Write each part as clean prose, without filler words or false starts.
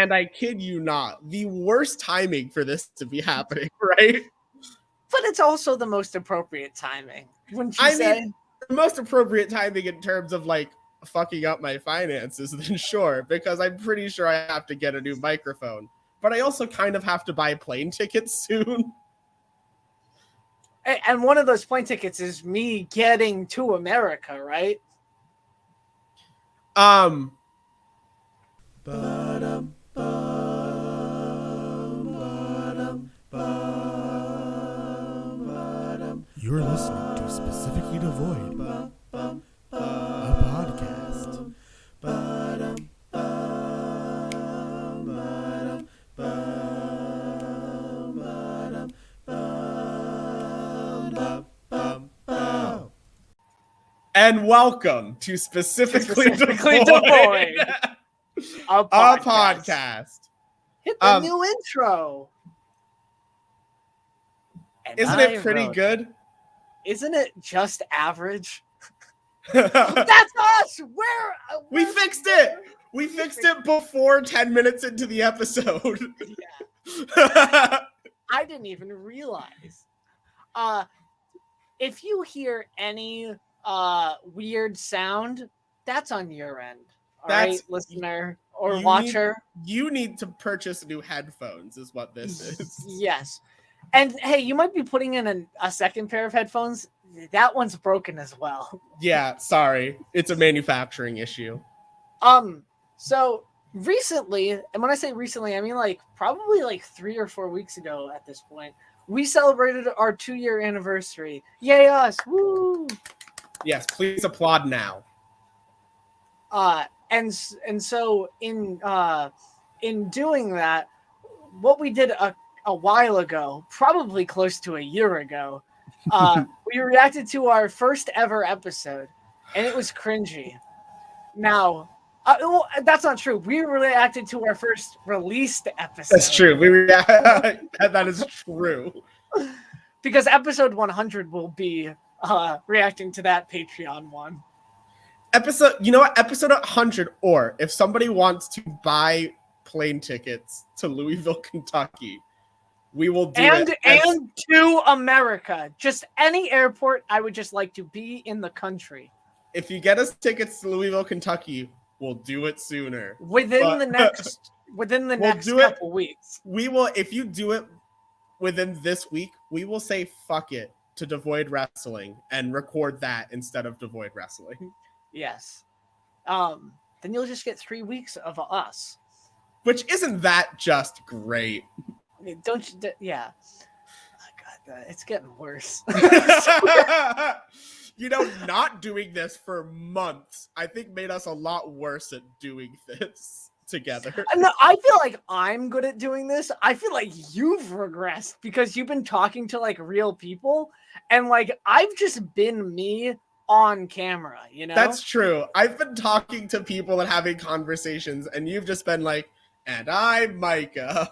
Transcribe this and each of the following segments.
And I kid you not, the worst timing for this to be happening, right? But it's also the most appropriate timing, wouldn't you say? Mean, the most appropriate timing in terms of like fucking up my finances, then sure, because I'm pretty sure I have to get a new microphone. But I also kind of have to buy plane tickets soon. And one of those plane tickets is me getting to America, right? You're listening to Specifically Devoid, a podcast. And welcome to Specifically Devoid, a podcast. Hit the new intro. And isn't it pretty good? Isn't it just average? That's us! We fixed it! We fixed it before 10 minutes into the episode. Yeah. I didn't even realize. If you hear any weird sound, that's on your end. All right, listener or watcher. You need to purchase new headphones is what this is. Yes. And hey, you might be putting in a second pair of headphones. That one's broken as well. Yeah, sorry. It's a manufacturing issue. So recently, and when I say recently, I mean probably 3 or 4 weeks ago at this point, we celebrated our 2-year anniversary. Yay us! Woo! Yes, please applaud now. And so in doing that, what we did a while ago, probably close to a year ago, we reacted to our first ever episode, and it was cringy. Now, that's not true. We reacted to our first released episode. That's true. That is true. Because episode 100 will be reacting to that Patreon one. You know what? Episode 100, or if somebody wants to buy plane tickets to Louisville, Kentucky, we will do it. And to America. Just any airport I would just like to be in the country. If you get us tickets to Louisville, Kentucky, we'll do it sooner. Within the next couple weeks. We will, if you do it within this week, we will say fuck it to Devoid Wrestling and record that instead of Devoid Wrestling. Yes. Then you'll just get 3 weeks of us. Which isn't that just great? Don't you? Yeah. Oh, God, it's getting worse. Not doing this for months, I think made us a lot worse at doing this together. No, I feel like I'm good at doing this. I feel like you've regressed because you've been talking to real people, and I've just been me on camera, That's true. I've been talking to people and having conversations, and you've just been like, and I'm Micah.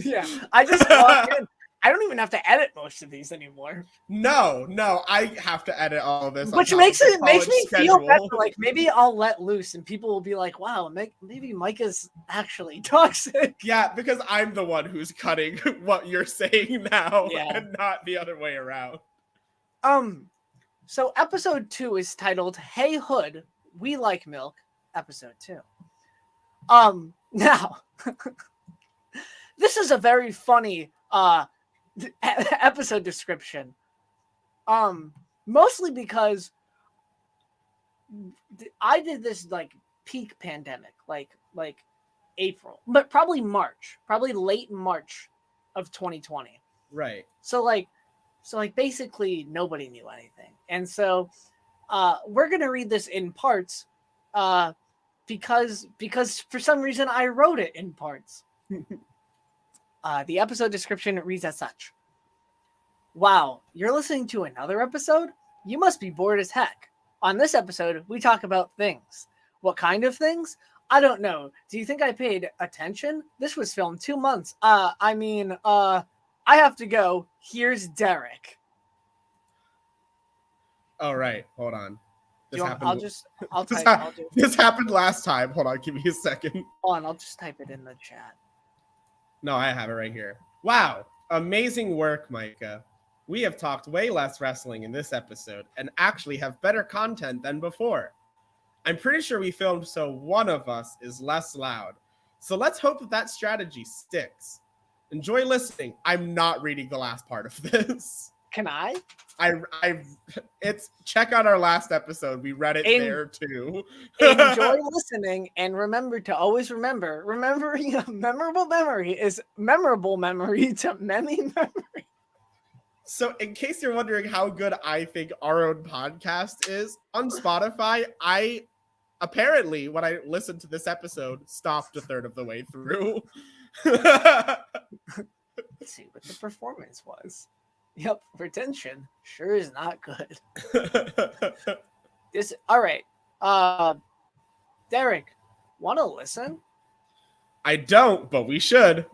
Yeah, I just walk in. I don't even have to edit most of these anymore. No, I have to edit all of this. Which makes me feel better. Maybe I'll let loose, and people will be like, "Wow, maybe Micah's actually toxic." Yeah, because I'm the one who's cutting what you're saying now, and not the other way around. So episode 2 is titled "Hey Hood, We Like Milk." Episode 2. Now, this is a very funny episode description. Mostly because I did this peak pandemic, like April, but probably late March of 2020. Right. So basically nobody knew anything. And so we're going to read this in parts because for some reason I wrote it in parts. The episode description reads as such. Wow, you're listening to another episode? You must be bored as heck. On this episode, we talk about things. What kind of things? I don't know. Do you think I paid attention? This was filmed 2 months. I have to go. Here's Derrick. All right, hold on. This I'll happened. type. I'll do. This happened last time. Hold on, give me a second. Hold on, I'll just type it in the chat. No, I have it right here. Wow, amazing work, Micah. We have talked way less wrestling in this episode and actually have better content than before. I'm pretty sure we filmed so one of us is less loud. So let's hope that strategy sticks. Enjoy listening. I'm not reading the last part of this. Can I? It's check out our last episode. We read it there too. Enjoy listening and remember to always remember. Remembering a memorable memory is memorable memory to many memory. So in case you're wondering how good I think our own podcast is, on Spotify, I apparently, when I listened to this episode, stopped a third of the way through. Let's see what the performance was. Yep, retention sure is not good. All right. Derrick, want to listen? I don't, but we should.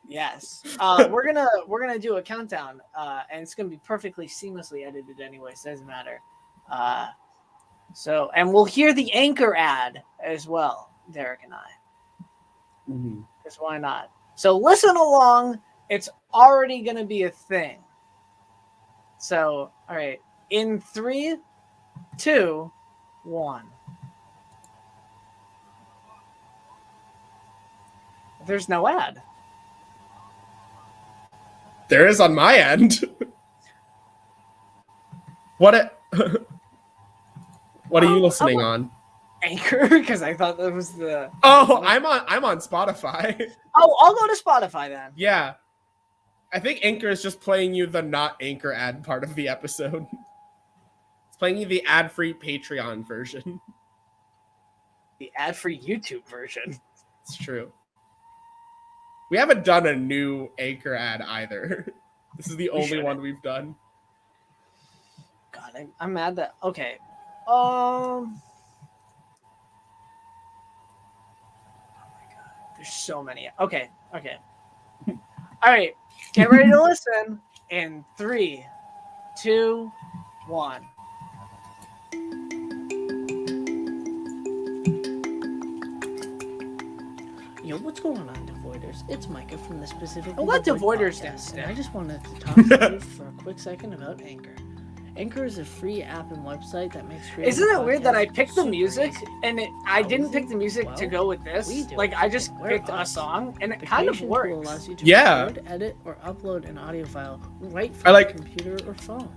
Yes. We're gonna do a countdown, and it's gonna be perfectly seamlessly edited anyway, so it doesn't matter. And we'll hear the Anchor ad as well, Derrick and I. Because why not? So listen along. It's already going to be a thing. So, all right. In 3, 2, 1. There's no ad. There is on my end. What are you listening on? Anchor, because I thought that was the. Oh, I'm on Spotify. Oh, I'll go to Spotify then. Yeah, I think Anchor is just playing you the not Anchor ad part of the episode. It's playing you the ad-free Patreon version. The ad-free YouTube version. It's true. We haven't done a new Anchor ad either. This is the only one we've done. God, I'm mad that. Okay. Oh my God. There's so many. Okay. All right. Get ready to listen in 3, 2, 1. Yo, what's going on, Devoiders? It's Micah from the Specific. Let Devoiders podcast, down. and I just wanted to talk to you for a quick second about Anchor. Anchor is a free app and website that makes creating Isn't it weird that I podcasts picked the super music easy. and I didn't easy? pick the music to Well, go with this? we do. Like I just We're picked a us. song and it The kind of creation tool works. allows you to Yeah. record, edit, or upload an audio file right I from like- your computer or phone.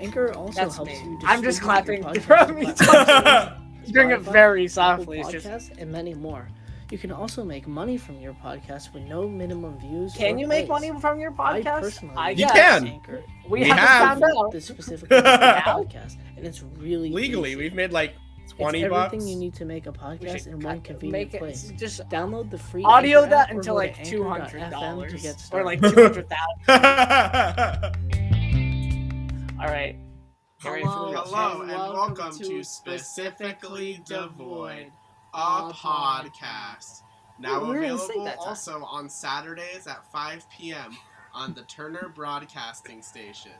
Anchor also That's helps me. you. I'm just distribute clapping your podcast from me to platforms Doing it Spotify, very Apple softly. It's just, Podcasts, and many more. You can also make money from your podcast with no minimum views. can or you make plays. money from your podcast? personally I use You guess. can. Anchor We We haven't have. found out. this specifically podcast, and it's really Legally, easy. we've made like It's 20 everything bucks. you need to make a We podcast should in one convenient make it place. just Download the free audio Anchor that app or until go to like anchor.fm to $200 get or started. like 200,000. All right. Get ready for Hello, the- Hello and welcome to Specifically Devoid, a podcast. Now We were in sync available that time. also on Saturdays at 5 p.m. on the Turner Broadcasting Station.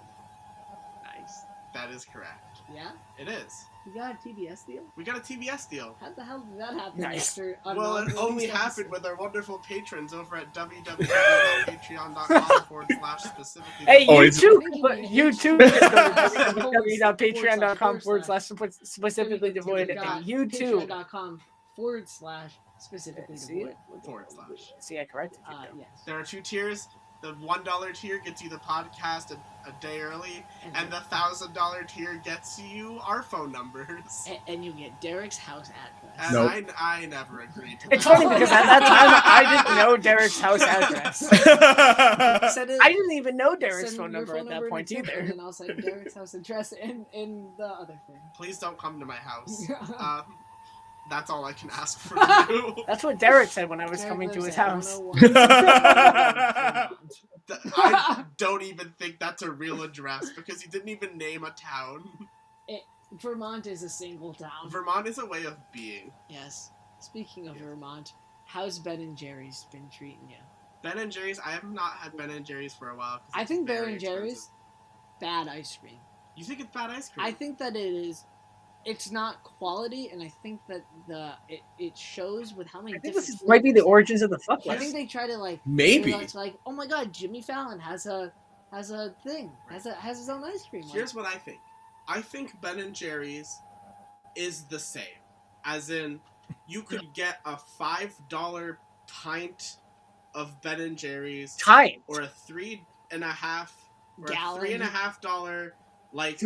Nice. That is correct. Yeah, It is. you got a TBS deal. We got a TBS deal. How the hell did that happen? Nice. After Well, it only happened with our wonderful patrons over at www.patreon.com/specifically. Hey, Oh, you it's- too. You too. www.patreon.com/specifically devoid, and you too. patreon.com/specifically See? devoid. See, I corrected you. Yes. There are 2 tiers. The $1 tier gets you the podcast a day early, and the $1,000 tier gets you our phone numbers. And you get Derrick's house address. And Nope. I never agreed to It's that. funny because at that time I didn't know Derrick's house address. Send it, I didn't even know Derrick's send phone your number at that in point a text, either. And then I'll send Derrick's house address in the other thing. Please don't come to my house. That's all I can ask for you. That's what Derrick said when I was Derrick coming to lives his at house. 101. I don't even think that's a real address because he didn't even name a town. Vermont is a single town. Vermont is a way of being. Yes. Speaking of Vermont, how's Ben and Jerry's been treating you? Ben and Jerry's, I have not had Ben and Jerry's for a while. 'cause I it's think Ben very and Jerry's, expensive. bad ice cream. You think it's bad ice cream? I think that it is it's not quality, and I think that it shows with how many. I think different this might be the flavors. origins of the fuck I list. think they try to like Maybe. It's like, oh my god, Jimmy Fallon has a thing, has his own ice cream. Here's what I think. I think Ben and Jerry's is the same. As in, you could get a $5 pint of Ben and Jerry's, Time. or a $3.5 or Gallon. a $3.5 like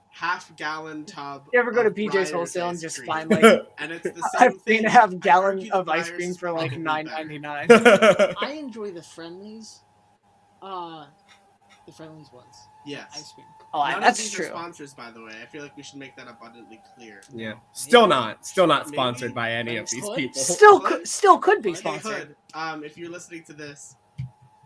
half-gallon tub. You ever go to of PJ's Ryder's Wholesale and ice just cream. find like And it's the a same thing. 3.5 I'd gallon argue the of ice Breyers cream is for like probably better. $9.99? I enjoy the Friendlies, the Friendlies ones. Yes. Ice cream. Oh, None of that's these true. are sponsors, by the way. I feel like we should make that abundantly clear. Yeah. Still not sponsored by any of these people. Still could be Hey, sponsored. Hood, if you're listening to this,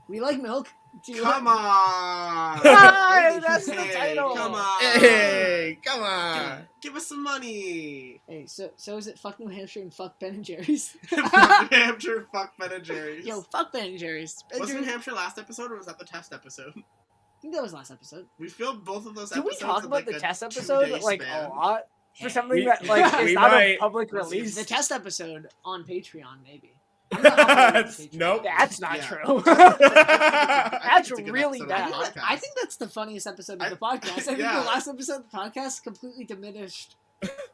We like milk. Do you come like- on! Hey, that's the Hey, title. Come on! Hey, come on. Give us some money! Hey, so is it fuck New Hampshire and fuck Ben and Jerry's? Fuck New Hampshire, fuck Ben and Jerry's. Yo, fuck Ben and Jerry's. Ben Was New Jerry's- Hampshire last episode, or was that the test episode? I think that was last episode. We filmed both of those Did we episodes talk in, about like, the a test episode 2-day like span. a lot? For Hey. something We- that like we is not might- a public let's see. release. The test episode on Patreon, maybe. I'm not uploading it to Patreon. Nope. That's not Yeah. true. I That's think it's a good really episode of bad. the podcast. I think that's the funniest episode of the podcast. I think yeah. the last episode of the podcast completely diminished.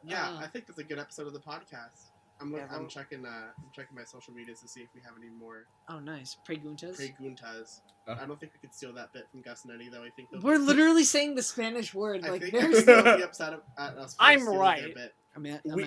Yeah, I think that's a good episode of the podcast. I'm Yeah, checking my social medias to see if we have any more Oh, nice. Preguntas. preguntas. I don't think we could steal that bit from Gus and Eddie, though. I think they'll We're be- literally saying the Spanish word. I Like, think there's they'll be upset at us. For I'm stealing right. Their bit.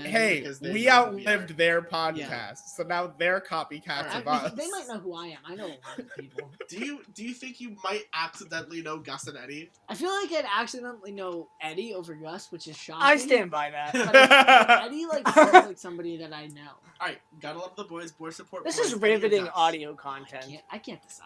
Hey, because they we know who we outlived are. their podcast, so now they're copycats of us. They might know who I am. I know a lot of people. Do you think you might accidentally know Gus and Eddie? I feel like I'd accidentally know Eddie over Gus, which is shocking. I stand by that. But Eddie like sounds like somebody that I know. All right, gotta love the boys. Boy support. This boys. is Eddie or riveting Gus? audio content, I can't decide.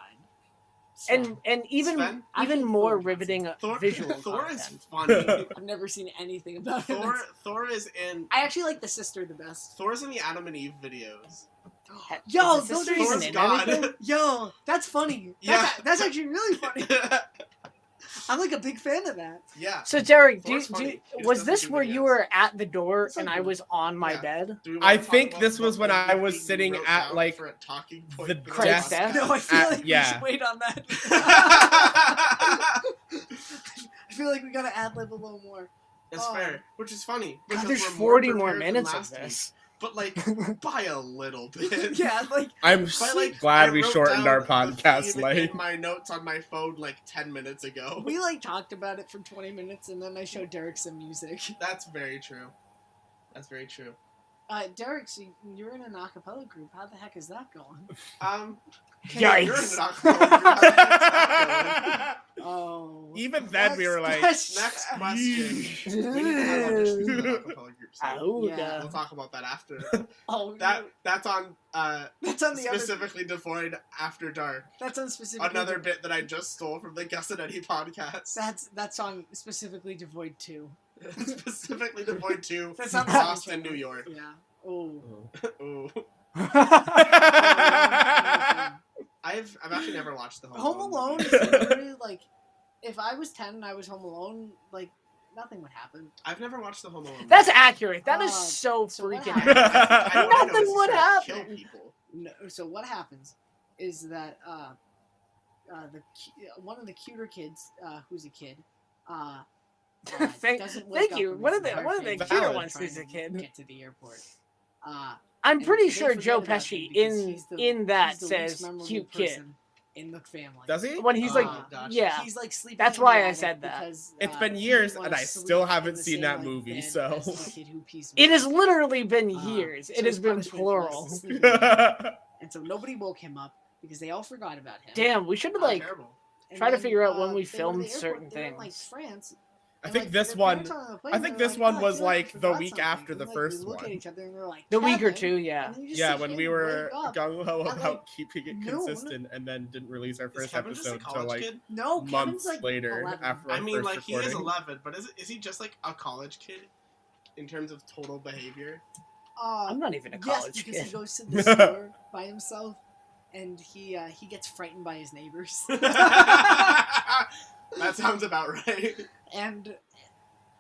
and even Sven? I even think more Thor- riveting Thor, visual Thor is content. funny. I've never seen anything about him. Thor is in. I actually like the sister the best. Thor's in the Adam and Eve videos. Yo, Is the those sister are even Thor's in God. anything? Yo, that's funny. Yeah. That's actually really funny. I'm like a big fan of that. Yeah. So Derrick, Thor's funny. He just was doesn't this do where videos. you were at the door It's and like- I was on my Yeah. bed? Do we wanna I talk think about this was what when I thing was you sitting wrote at, down like, for a talking point the for Christ podcast? death. No, I feel Uh, like we yeah. should wait on that. I feel like we gotta ad lib a little more. It's Oh. fair, which is funny. God, because there's we're 40 more prepared than minutes of last week, this. but like by a little bit. Yeah, like I'm But, like, glad I we wrote shortened down our the podcast theme length. in my notes on my phone like 10 minutes ago. we like talked about it for 20 minutes, and then I showed Derek some music. That's very true. That's very true. Derek, so you're in an acapella group. How the heck is that going? Yikes. You're in an acapella group. How's that Oh, Even then, we were like, that's- Next question. We need to have auditions for the acapella group. So Auga. Yeah. we'll talk about that after. Oh, That's on that's on the other. specifically Devoid After Dark. That's on specifically. Another bit that I just stole from the Gus and Eddie podcast. That's on specifically Devoid 2. Specifically Devoid 2, That's not the Boston, second New York. Yeah. Oh. Ooh. I've actually never watched the Home Alone movie. is literally like, if I was 10 and I was Home Alone, like nothing would happen. I've never watched the Home Alone. That's accurate. That is Uh, so so what freaking happened? accurate. I wanna know, Nothing is he would trying to kill happen. people? No, so what happens is that one of the cuter kids, who's a kid, Thank doesn't wake up you. and One is of the very cuter Valid. ones trying is a to kid. Get to the airport. I'm And pretty they sure forget Joe about Pesci him because in he's in that he's the least says memorable cute kid. person in the family. Does he? When he's like, gotcha. yeah. He's like sleeping. That's in why the I attic said that. because, It's been he years, wants and I to still sleep in haven't the seen same, that like, movie, bed so- as the kid who pees It has milk. literally been years. So It has his been punishment was plural. to sleep in the attic. And so nobody woke him up because they all forgot about him. Damn, we should Oh, like terrible. And try to then, figure out when we they were at filmed the airport, certain they were in, like things. France. I and, think like, this their one. parents on the plane, I think they're this like, one "Oh, I was feel like I like the forgot week something." after And, the like, first we look one. at each other and we're like, The week or "Kevin?" two, yeah. And then you just Yeah, see when him we were wake up. gung ho at, about like, keeping it noon. consistent, and then didn't release our Is first Kevin just a episode until like No, Oh, Kevin's months like later 11. after Oh, our I first mean, like he is recording. 11, but is he just like a college kid in terms of total behavior? I'm not even a yes, college because kid. he goes to the store by himself, and he gets frightened by his neighbors. That sounds about right. And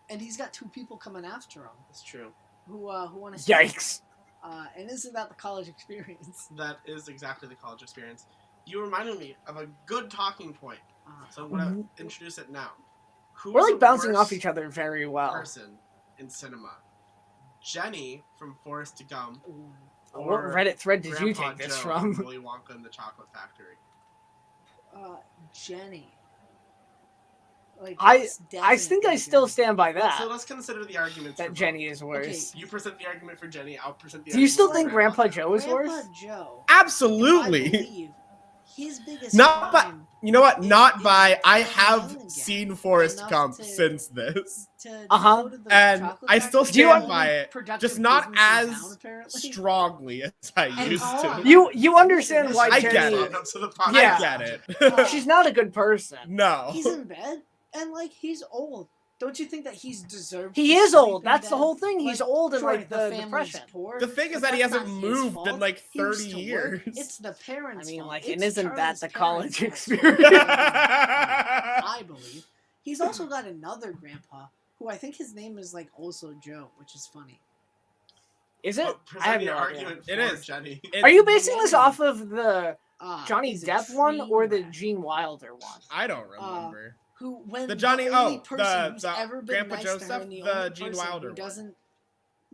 and he's got 2 people coming after him It's true. who want to. Yikes! And isn't that the college experience? That is exactly the college experience. You reminded me of a good talking point, so I'm gonna introduce it now. Who We're was like the bouncing off worst each other very well. person in cinema? Jenny from Forrest Gump. What Reddit thread did you Grandpa take this Joe from? Willy Wonka and the Chocolate Factory. Jenny. Like, I think I definitely still Jenny. stand by Well, that. so let's consider the arguments That for Jenny both. is worse. You present the argument for Jenny, I'll present the Do you argument still for think Grandpa Joe is Grandpa worse? Joe. Absolutely. I believe his biggest Not by, crime you know what? is- Not is by. I young have again. seen Forrest Enough Gump to- since this. to Uh-huh. go to the And chocolate I still factory, stand the by only it, productive just not business in as town, apparently. strongly as I And used hold to. on. You understand why I get Jenny? it. Up to the podcast. Yeah. I get it. She's not a good person. No. He's in bed, and like he's old. Don't you think that he's deserved? He to is sleep old. in That's the bed? whole thing. He's Like, old and sure, like the family's depression. Poor, The thing is but that he that's hasn't not his moved in fault. like He used 30 to work. years. It's the parents' I mean, fault. like, It's and isn't that Charlie's the parents' college fault. experience? I believe he's also got another grandpa who I think his name is like also Joe, which is funny. Is it? But I present have the no idea. argument It for is. Jenny. Are you basing this off of the Johnny He's a Depp one train or the wreck. Gene Wilder one? I don't remember. Who when The Johnny- only oh, person who's the ever been Grandpa nice Joe to her stuff, and the the only Gene person Wilder who one. doesn't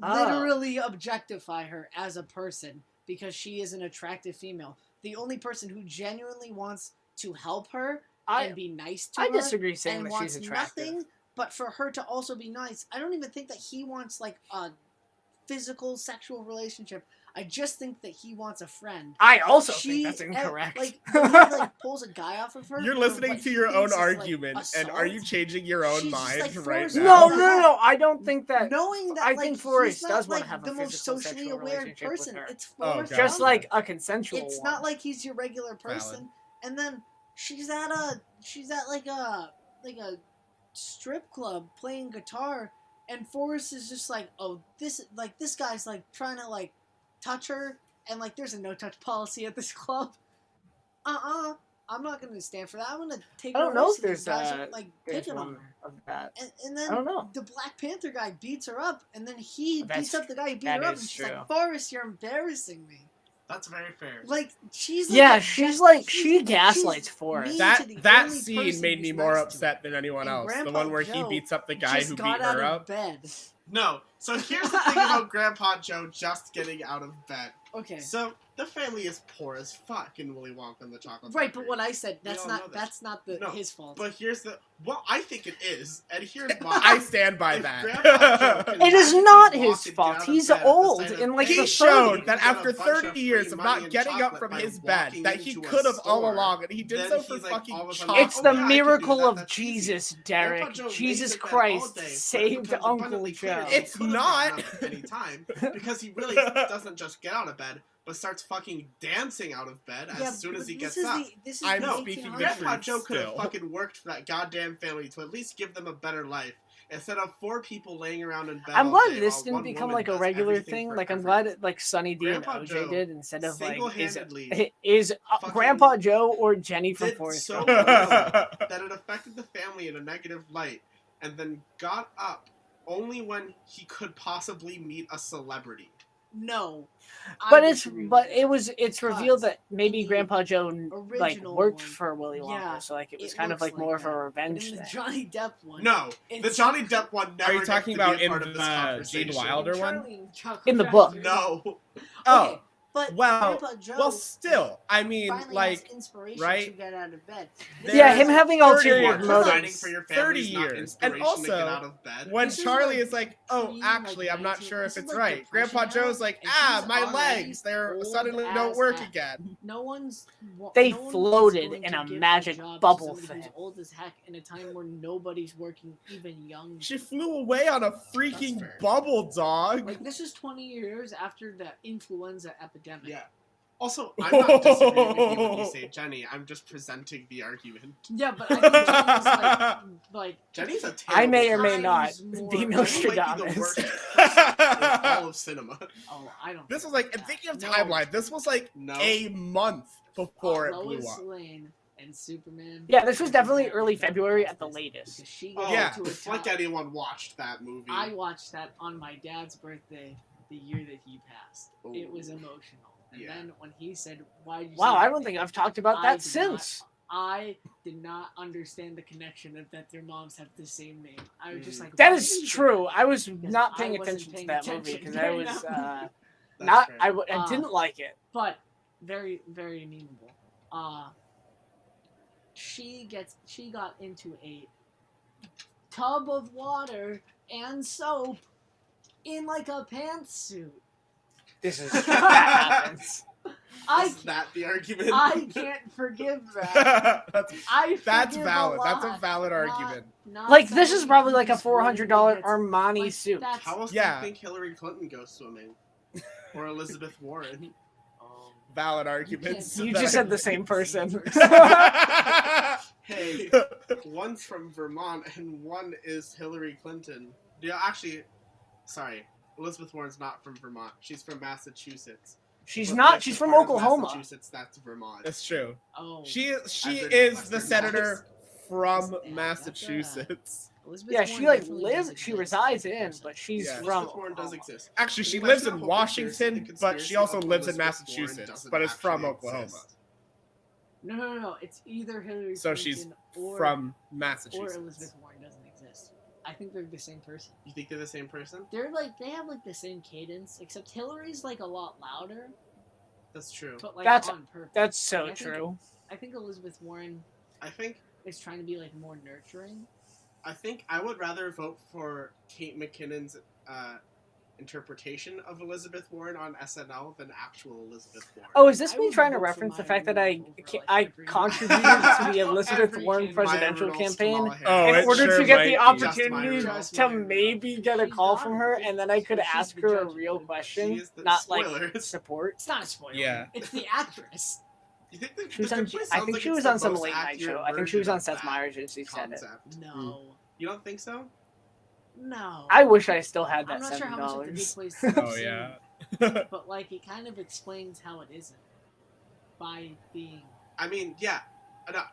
Oh. literally objectify her as a person because she is an attractive female. The only person who genuinely wants to help her and be nice to I her disagree saying and that wants she's attractive. nothing but for her to also be nice. I don't even think that he wants like a physical sexual relationship. I just think that he wants a friend. I also She- think that's incorrect. Like, when he like pulls a guy off of her. You're for listening what to he your own thinks is, like, argument, and are you assault, changing your own She's just, mind like, right forced now? to- no. I don't think that. knowing that I like, think Forrest he's not, does want like, to have a the most physical socially sexual aware relationship person. with her. It's Oh, Forrest God. Just Gump. like a consensual It's one. not like he's your regular person. And then she's at like a strip club playing guitar, and Forrest is just like, oh, this guy's like trying to like touch her, and like there's a no touch policy at this club. I'm not gonna stand for that. I'm gonna take. I don't her know away if so these there's guys are, like There's picking on one her. of that. And then I don't know. the Black Panther guy beats her up, and then he That's beats up the guy who beat that her up, is and she's true. like, Forrest, you're embarrassing me. That's very fair. Like, she's like Yeah, a she's jet- like she's- she gaslights she's Forrest. mean That to the that only scene person made who's me more nice to upset her. than anyone And else. The Grandpa one where he Joe beats up the guy just who beat got out her of up. bed. No. So here's the thing about Grandpa Joe just getting out of bed. Okay. So the family is poor as fuck in Willy Wonka and the Chocolate Right, Factory. but what I said, We that's all know not this. No, his fault. But here's the well, I think it is, and here's why. I stand by If that. Grandpa Joe can It is magically not walk his and get fault. out of He's bed at the old sight of in, like, he the showed 30s. that He's got after a bunch 30 of years free of money not and getting up chocolate from by his bed, walking that he into a could have all store, along, and he did then so for he's like, fucking all of a sudden, chocolate. It's oh, the yeah, I can miracle do that, of that's easy. Jesus, Grandpa Derrick. Joe Jesus lays in bed all Christ day, but it saved becomes Uncle abundantly clear Joe. that he It's could have not. gotten up at any time because he really doesn't just get out of bed, but starts fucking dancing out of bed as Yeah, soon as but he this gets is up. this is I'm the speaking the 1800s. Grandpa truth Joe could have still. fucking worked for that goddamn family to at least give them a better life instead of 4 people laying around in bed. I'm all glad day this while didn't one become woman like a does regular everything thing. for Like I'm everyone. glad it, like Sunny D and Grandpa OJ Joe did instead of like single-handedly is fucking Grandpa Joe or Jenny from did Forrest so Gump. well that it affected the family in a negative light, and then got up only when he could possibly meet a celebrity. No. But I it's disagree with but that. it's revealed that maybe the Grandpa Joe like original worked one, for Willy Wonka, yeah, so like it was it kind of looks like more like of a that. revenge But in the thing. Johnny Depp one. No, the it's- Johnny Depp one never Are you gets talking to be about a in part of this the conversation. Gene Wilder one? Charlie and Chocolate In the book. Factory. No. Oh, Okay, but well, Grandpa Joe well, still, I mean, finally like, has inspiration right? to get out of bed. Yeah, There's him having 30 ulterior years. Providing motives. for your 30 family is not years. And inspiration also, to get out of bed. when This is Charlie like is like, oh, pre, actually, like, I'm not 19 sure if this is it's like right. Depression Grandpa era, Joe's like, and ah, he's my already legs, they're old suddenly as don't work heck. again. No one's. They no one is floated going in to a give magic job to bubble somebody who's thing. old as heck in a time where nobody's working even young. She flew away on a freaking fair. bubble, dog. Like this is 20 years after the influenza epidemic. Yeah. Also, I'm not disagreeing with you when you say Jenny. I'm just presenting the argument. Yeah, but I think Jenny's like Jenny's a terrible I may or may person. not times more- be Jenny Jenny might be the Nostradamus. worst person in all of cinema. oh, I don't. This think was like, that. and thinking of No. timeline, this was like No. a month before it blew Lois up. Lane and Superman. Yeah, this was definitely early February at the latest. Because she Oh, got Yeah. into a it's like tub. anyone watched that movie. I watched that on my dad's birthday the year that he passed. It was Ooh. emotional. And Yeah. then when he said, "Why did you?" Wow, say I that?" don't think I've talked about I that did not- since. I did not understand the connection of that their moms have the same name. I was just like, That "Why is do you true. think I was Because not I paying wasn't attention to paying that movie attention because I during was that movie. That's not. fair. I didn't like it. But very, very memeable. She got into a tub of water and soap in like a pantsuit. This is that happens. Is that the argument? I can't forgive that. That's forgive valid. a That's a lot. valid Not- argument. not Like this is somebody probably like a who's $400 willingly gets- Armani like, suit. that's- How else Yeah. do you think Hillary Clinton goes swimming? Or Elizabeth Warren? Valid arguments. You just said the same person. Hey, one's from Vermont and one is Hillary Clinton. Yeah, actually, sorry, Elizabeth Warren's not from Vermont. She's from Massachusetts. She's But not. like She's the from part of Oklahoma. Massachusetts, that's Vermont. That's true. Oh, She As in is the Western senator from Yeah, Massachusetts. Elizabeth Yeah, Warren she like definitely lives. does She exist resides as a in, person. but she's Yeah. from. Elizabeth Warren does Oklahoma. exist. Actually, she Can you lives imagine in the whole Washington, conspiracy but she also of lives in Elizabeth Warren Massachusetts, doesn't but is from actually Oklahoma. exist? No. It's either Hillary So Clinton she's or from or Massachusetts. Elizabeth Warren doesn't exist. I think they're the same person. You think they're the same person? They're like they have like the same cadence, except Hillary's like a lot louder, That's true. but like That's- on purpose. That's so I think- true. I think Elizabeth Warren I think is trying to be like more nurturing. I would rather vote for Kate McKinnon's interpretation of Elizabeth Warren on SNL than actual Elizabeth Warren. Oh, is this I me would trying to vote for reference the Maya fact that Rudolph over, like, I every- contributed to the Elizabeth Every Warren candidate. presidential Maya Rudolph's campaign Kamala Harris. Oh, in it order sure to get might the be. opportunity Just to Maya maybe Rudolph. get a She's call got from it. her, and then I could So she's ask the her a judge of real the- question, She is the not like spoilers. support. It's not a spoiler. Yeah. It's the actress. You think that She was the on. Good Place I sounds think like she it's was the on some most late night accurate show. I think she was version on of Seth that Meyers and she said it. concept. No. You don't think so? No. I wish I still had that I'm not sure how much of the Good $7. Place Oh I've yeah. seen, but like it kind of explains how it isn't by being. I mean, yeah. No.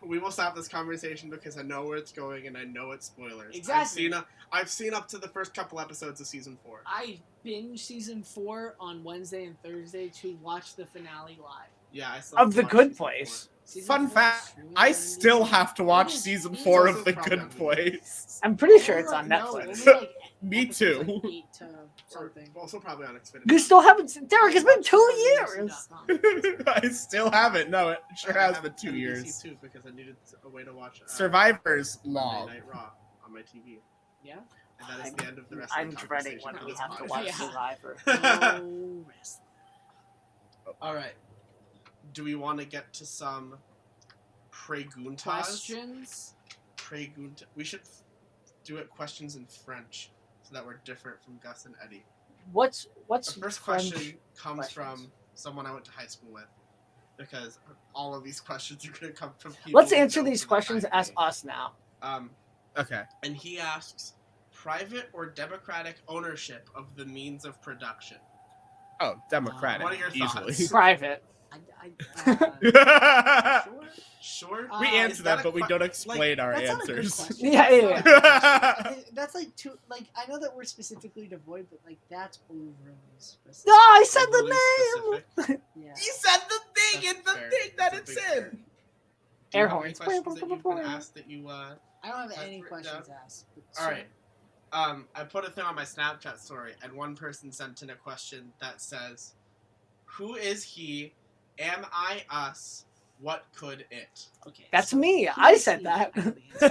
We will stop this conversation because I know where it's going and I know it's spoilers. Exactly. I've seen up to the first couple episodes of season 4. I binge season 4 on Wednesday and Thursday to watch the finale live. Yeah, I still have Of to the watch Good season Place. Season Fun 4 is fact: extremely I good. still have to watch It is- season it is 4 also of The probably Good on Hulu. Place. I'm pretty sure Only it's on like- no, Netflix. only, like, Me episodes, too. like 8 to Or something. also probably on Xfinity. You still haven't seen Derrick. It's been 2 years. I still haven't. No, it sure has been 2 years. Too, because I needed a way to watch Survivor's Monday Law. Night Raw on my TV. Yeah. And that is the end of the rest I'm of the dreading conversation when for we this have to podcast. watch Yeah. Survivor. No wrestling. All right. Do we want to get to some preguntas? Questions? We should do it questions in French so that we're different from Gus and Eddie. What's The first French question comes questions? from someone I went to high school with, because all of these questions are going to come from people. Let's who answer know these for the questions fact as me. us now. Okay. And he asks, private or democratic ownership of the means of production? Oh, Democratic. What are your easily. thoughts? Private. Sure. Sure. We Is answer that that, a but we que- don't explain our That's not a good answers. question. Yeah, yeah, That's not a good question. That's like too. Like I know that we're specifically devoid, but like that's overly specific. No, I said Overly the name. specific. Yeah. You said the thing That's in the fair. thing that That's a it's big fair. in. Do you Air have any horns. questions that you've been asked that you I don't have That's any written questions down. asked. But All sure. right. I put a thing on my Snapchat story, and one person sent in a question that says, "Who is he? Am I us? What could it?" Okay. That's so me. who I is said he? that. I know the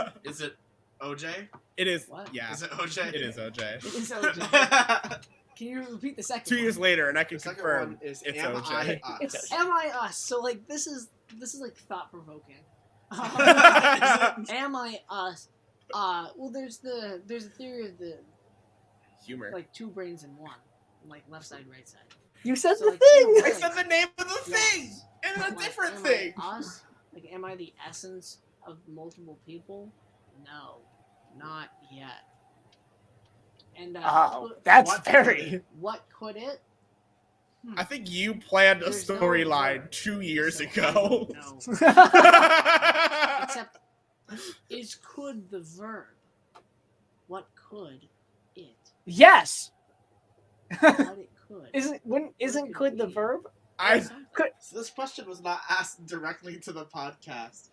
answer. Is it OJ? It is. What? Yeah. Is it OJ? It is OJ. It is OJ. Can you repeat the second 2 years one? later, and I can The second confirm one is it's Am OJ. I It's us? OJ. Am I us? So like this is like thought provoking. Am I us? Well, there's a theory of the Humor. like 2 brains in 1, like left side, right side. You said So, the like, thing. I said the name of the Yes. thing and a Like, different am thing. I us? Like, am I the essence of multiple people? No, not yet. And Oh, that's What could very. it? what could it? I think you planned a There's no storyline verb, 2 years so I ago. don't know. Except, is could the verb? What could it? Yes. What it could. Isn't could the be? verb? I Something. So this question was not asked directly to the podcast.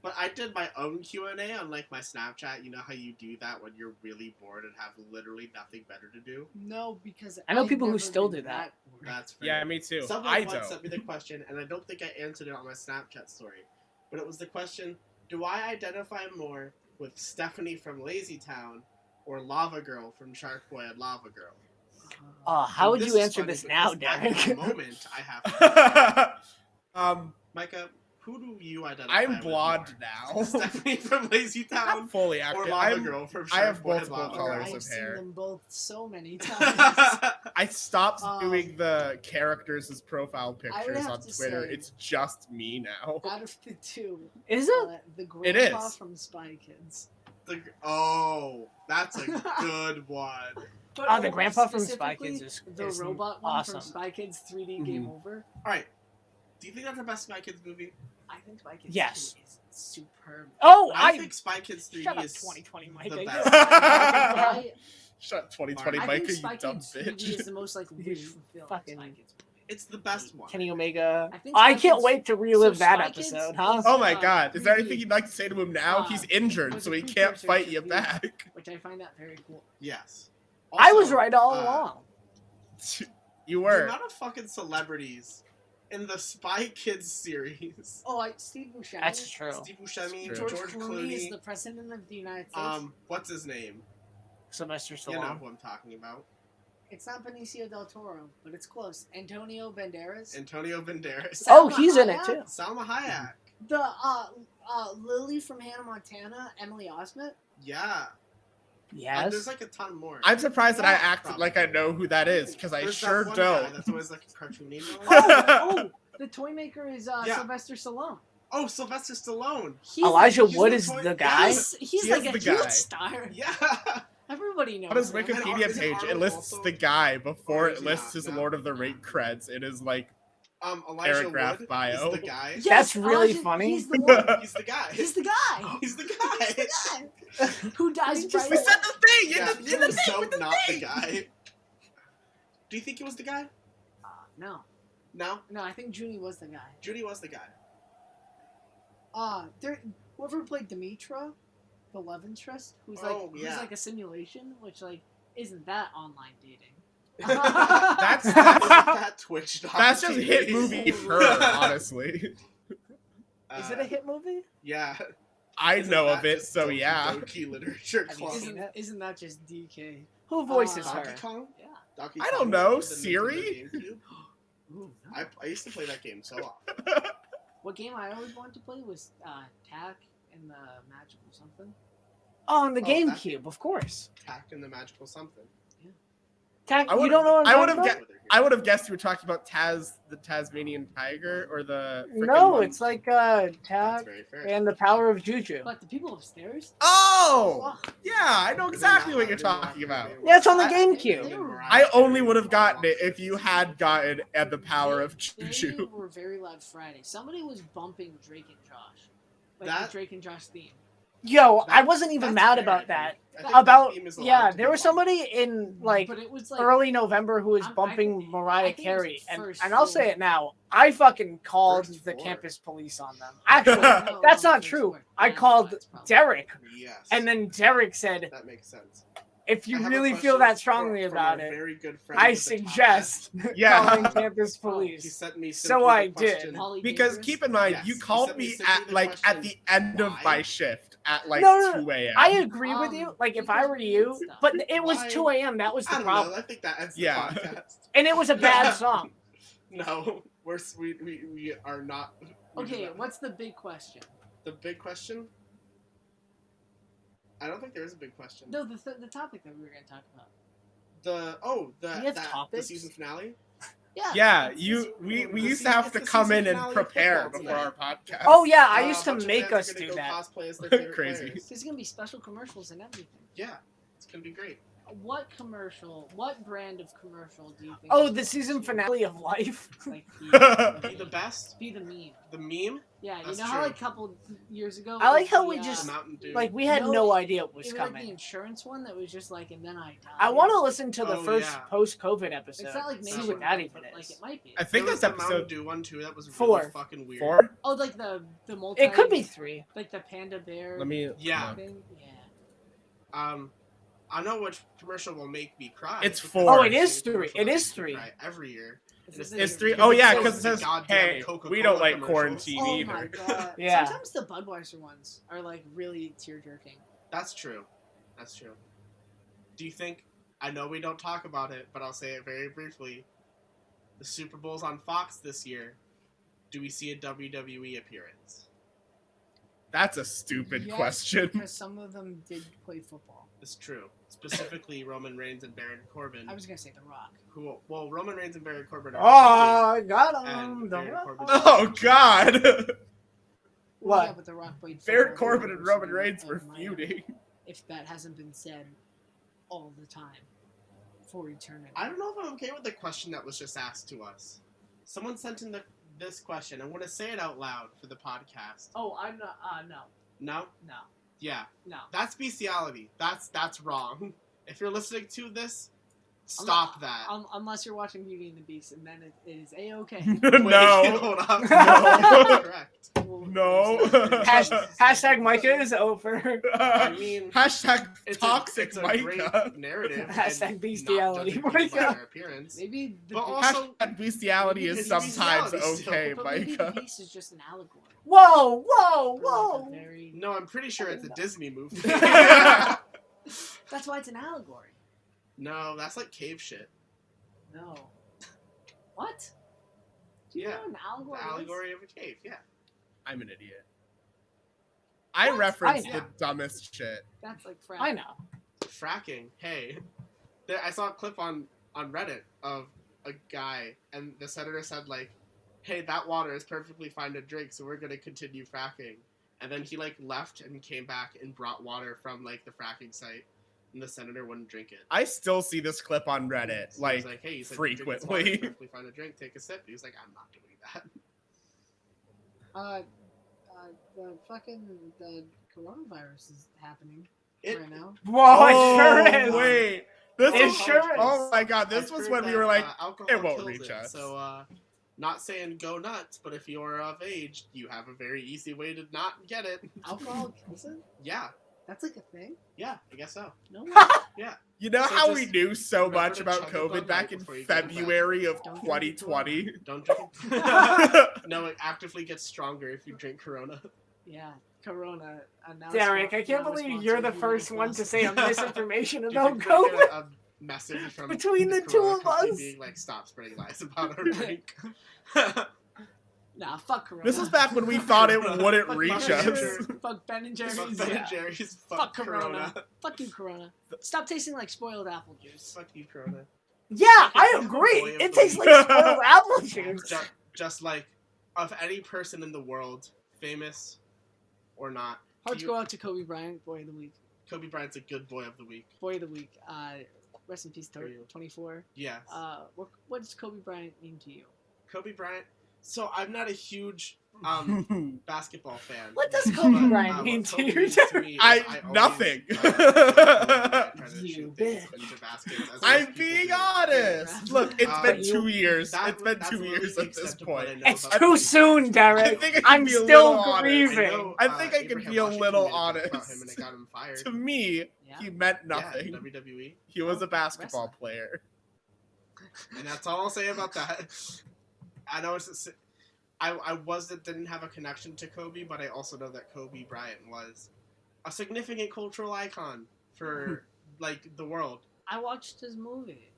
But I did my own Q&A on like my Snapchat. You know how you do that when you're really bored and have literally nothing better to do? No, because I know I've people who never still been do that. bored. That's fair. yeah, me too. Someone I once don't. sent me the question, and I don't think I answered it on my Snapchat story. But it was the question, do I identify more with Stephanie from Lazy Town or Lava Girl from Shark Boy and Lava Girl? How would This you is answer funny this now, because at Derek? the moment, I have Micah, who do you identify I'm with blonde more? now. Stephanie from Lazy I'm Town fully or active. Lava Girl from I Shark have Boy and multiple Lava colors Girl? of I've seen hair. them both so many times. I stopped Um, doing the characters as profile I would pictures have on to Twitter. say- It's just me now. Out of the two, Is it? the It grandpa is. from Spy Kids. That's a good one. But The grandpa from Spy specifically, Kids the is robot one awesome. from Spy Kids 3D Game Over. All right, do you think that's the best Spy Kids movie? I think Spy Kids Yes. 2 is superb. Oh, I think Spy Kids 3D shut up, is 2020, the Mike. best. I, Shut 2020, I Micah, think you Spy dumb Kids 3D bitch. is the most like wish fulfilled fucking- Spy Kids movie. It's the best one. Kenny Omega. I think I Spy can't Kids- wait to relive so that Spy Kids episode, is- huh? Oh my god, is there 3D. anything you'd like to say to him now? He's injured, was so a he can't precursor fight to you 3D. back. Which I find that very cool. Yes. I was Also, right all uh, along. You The were. amount of fucking celebrities in the Spy Kids series. Oh, Steve Buscemi. That's true. Steve Buscemi, True. George Clooney is Clooney. the president of the United States. What's his name? Sylvester You know Stallone. who I'm talking about. It's not Benicio del Toro, but it's close. Antonio Banderas. Antonio Banderas. Oh, Salma he's in it Hayek? too. Salma Hayek. The Lily from Hannah Montana, Emily Osment. Yeah. Yes. There's like a ton more. I'm surprised that I Yeah, acted probably. like I know who that is, because I There's sure that one guy don't. that's always like a cartoony. Oh, the toy maker is Yeah. Sylvester Stallone. Oh, Sylvester Stallone. He's Elijah he's Wood the is toy- the guy. He's He like is a the huge guy. star. Yeah. Everybody knows. On his him. Wikipedia is it page, it Arnold lists also? the guy before Or it is he lists not? his No. Lord of the Ring creds. It is like, Elijah Paragraph Wood bio. is the guy. Yes, That's really Elijah- funny. He's the one. He's the guy. He's the guy. He's the guy. He's the guy. Who dies He just- we right said the thing! Yeah, In he the was thing so with the not the thing! guy. Do you think he was the guy? No, No, I think Junie was the guy. Judy was the guy. Whoever played Demetra, the love interest, who's Oh, who's yeah. like a simulation, which like isn't that online dating? That's Wasn't that Twitch. That's just hit movie her, honestly. Is it a hit movie? Yeah. I Isn't know that of it, just so Donkey yeah. Donkey Literature Have you Club. seen it? Isn't that just DK? Who voices Uh, her? Donkey Kong? Yeah. Donkey I Kong don't know, for the Nintendo Siri? GameCube. Ooh, no. I used to play that game so often. What game I always wanted to play was Tack and the Magical something. Oh, on the Oh, GameCube, of course. Tack and the Magical something. You would've- don't know what I I'm would've talking get- about? I would have guessed you were talking about the Tasmanian tiger, or the frickin' No, one. it's like That's Tag very fair. and the Power of Juju. But the people upstairs. Oh! Oh, Yeah, I know exactly what you're talking about. Yeah, it's on the I- GameCube. they were- I only would have gotten it if you had gotten at the Power of They Juju. were very loud Friday. Somebody was bumping Drake and Josh. Like That- the Drake and Josh theme. Yo, I That- wasn't even That's mad fair, about I that. think. I think that About theme is allowed yeah, to there be was bumped. somebody in like But it was like early November who was I bumping think- I Mariah think it was Carey, the and first I'll say floor. it now. I fucking called First the floor. campus police on them. Actually, No, that's no, not first true. floor. I Yeah, called that's probably- Derrick, Yes. and then Derrick said, that makes sense. "If I you have a really feel question that strongly from about our it, very good friend I with the top suggest Yeah. calling campus hat. He police." sent me So simply I the did. question, Polly Because Dangerous? keep in mind, Yes, you he called sent me me simply at the like at question, the end of why? my shift at like No, no, 2 a.m. I agree with you. Like if I because were we you, need stuff. but it was Why? 2 a.m. That was I the don't problem, know. I think that ends the Yeah. podcast. and it was a bad song. No, we are not. we do Okay, not. what's the big question? The big question? I don't think there is a big question. No, the topic that we were going to talk about. Do you have the topics? season finale. Yeah, It's we the used to season- have it's to the come season in and finale of prepare football before our tonight. podcast. Oh yeah, I used A to bunch of make fans are us gonna do go that. cosplay as their favorite Crazy. players. There's going to be special commercials and everything. Yeah, it's gonna be great. what brand of commercial do you think? Oh, is the going season to, finale of Life. Like, Be the best. be the meme. The meme. Yeah, you That's know how true. like a couple years ago. I it like was how the, we The just Mountain Dew. like we had No, no idea it was it was like the coming. insurance one that was just like, and then I died. I want to listen to the Oh, first yeah. post-COVID episode. It's not like see Nation what that One, even but, like is. it might be. I think There was that's the Mountain episode Dew one too. That was 4. really fucking weird. 4. Oh, like the multi. It could be 3. like the panda bear. Let me. Yeah. Thing. Yeah. I know which commercial will make me cry. It's because 4. Oh, it is it's a 3. commercial It that is makes me 3. cry every year. It's 3. because Oh it's yeah, so because it says, goddamn "Hey, Coca-Cola we don't like commercials." quarantine Oh either." my god. Yeah. Sometimes the Budweiser ones are like really tear jerking. That's true. That's true. Do you think? I know we don't talk about it, but I'll say it very briefly. The Super Bowl's on Fox this year. Do we see a WWE appearance? That's a stupid Yes, question. Because some of them did play football. It's true. Specifically, Roman Reigns and Baron Corbin. I was gonna say The Rock. Well, Roman Reigns and Baron Corbin are. Oh, got And him. Baron Corbin's Oh God! Well, yeah, What? but The Rock played Baron football Corbin and for Roman some Reigns of were my- feuding. If that hasn't been said all the time for eternity. I don't know if I'm okay with the question that was just asked to us. Someone sent in this question. I'm going to say it out loud for the podcast. Oh, I'm not. No, No? no, Yeah. no. That's bestiality. That's wrong. If you're listening to this, stop that. Unless you're watching Beauty and the Beast, and then it is a-okay. Wait, No. hold up. No. Correct. No. Hashtag Micah is over. I mean, Hashtag it's toxic a Micah. great narrative. Hashtag and bestiality, not judging people by Micah. their appearance. Maybe the But Beast- also- Hashtag bestiality Maybe is it's sometimes bestiality still, okay, but maybe the Micah. Beast is just an allegory. Whoa, whoa, For, like, a whoa. very... No, I'm pretty sure it's a Disney movie. That's why it's an allegory. No, that's like cave shit. No. What? Do you Yeah, know what an allegory The is? allegory of a cave, yeah. I'm an idiot. I What? reference I the know. dumbest shit. That's like fracking. I know. Fracking. Hey, I saw a clip on Reddit of a guy, and the senator said like, "Hey, that water is perfectly fine to drink, so we're gonna continue fracking." And then he like left and came back and brought water from like the fracking site, and the senator wouldn't drink it. I still see this clip on Reddit, So he was like, "Hey, you said you drink this water, frequently. it's perfectly fine to drink. Take a sip." He was like, "I'm not doing that." The coronavirus is happening It, right now. Whoa, it oh, sure is. wait. This It was, sure is. Oh my God, this I've was heard when we that, were like, alcohol it won't kills reach it. us. So, not saying go nuts, but if you're of age, you have a very easy way to not get it. Alcohol kills it? Yeah, That's like a thing? yeah, I guess so. No way. you know So how we just knew so remember much to about chug a Bud COVID Light back in before you go to bed. February of Don't drink it 2020? Don't drink. No, it actively gets stronger if you drink Corona. Yeah. Corona. Derrick, I can't believe you're the first one to say a misinformation Do you about think we get COVID. a message from Between the two Corona of company us. being like, stop spreading lies about our drink. Nah, fuck Corona. This is back when we thought it wouldn't Fuck reach Ben and us. Jerry's. Fuck Ben and Jerry's. Fuck Ben Yeah. and Jerry's. Fuck Corona. Fuck you, Corona. Stop tasting like spoiled apple juice. Fuck you, Corona. Yeah, I agree. Boy of It the tastes week. like spoiled apple juice. Just like, of any person in the world, famous or not, Hearts you- go out to Kobe Bryant, boy of the week. Kobe Bryant's a good boy of the week. Boy of the week. Rest in peace, For you. 24. Yes. What does Kobe Bryant mean to you? Kobe Bryant. So I'm not a huge basketball fan. What does Kobe But, Bryant what mean to Kobe you? means to me is I- always nothing. try to You shoot things bitch. into baskets as I'm most being people do. honest. Look, it's Uh, been you- 2 years. That- It's been that's 2 literally years the at this extent of what I point. know It's about too Kobe. soon, I Derrick. think I can I'm be a still little honest. grieving. I think I can Abraham be a Washington little made a joke about honest. him and it got him fired. To me, Yeah. he meant Yeah, nothing. WWE. He was a basketball Wrestling. player. And that's all I'll say about that. I know it's. Didn't have a connection to Kobe, but I also know that Kobe Bryant was a significant cultural icon for like the world. I watched his movie.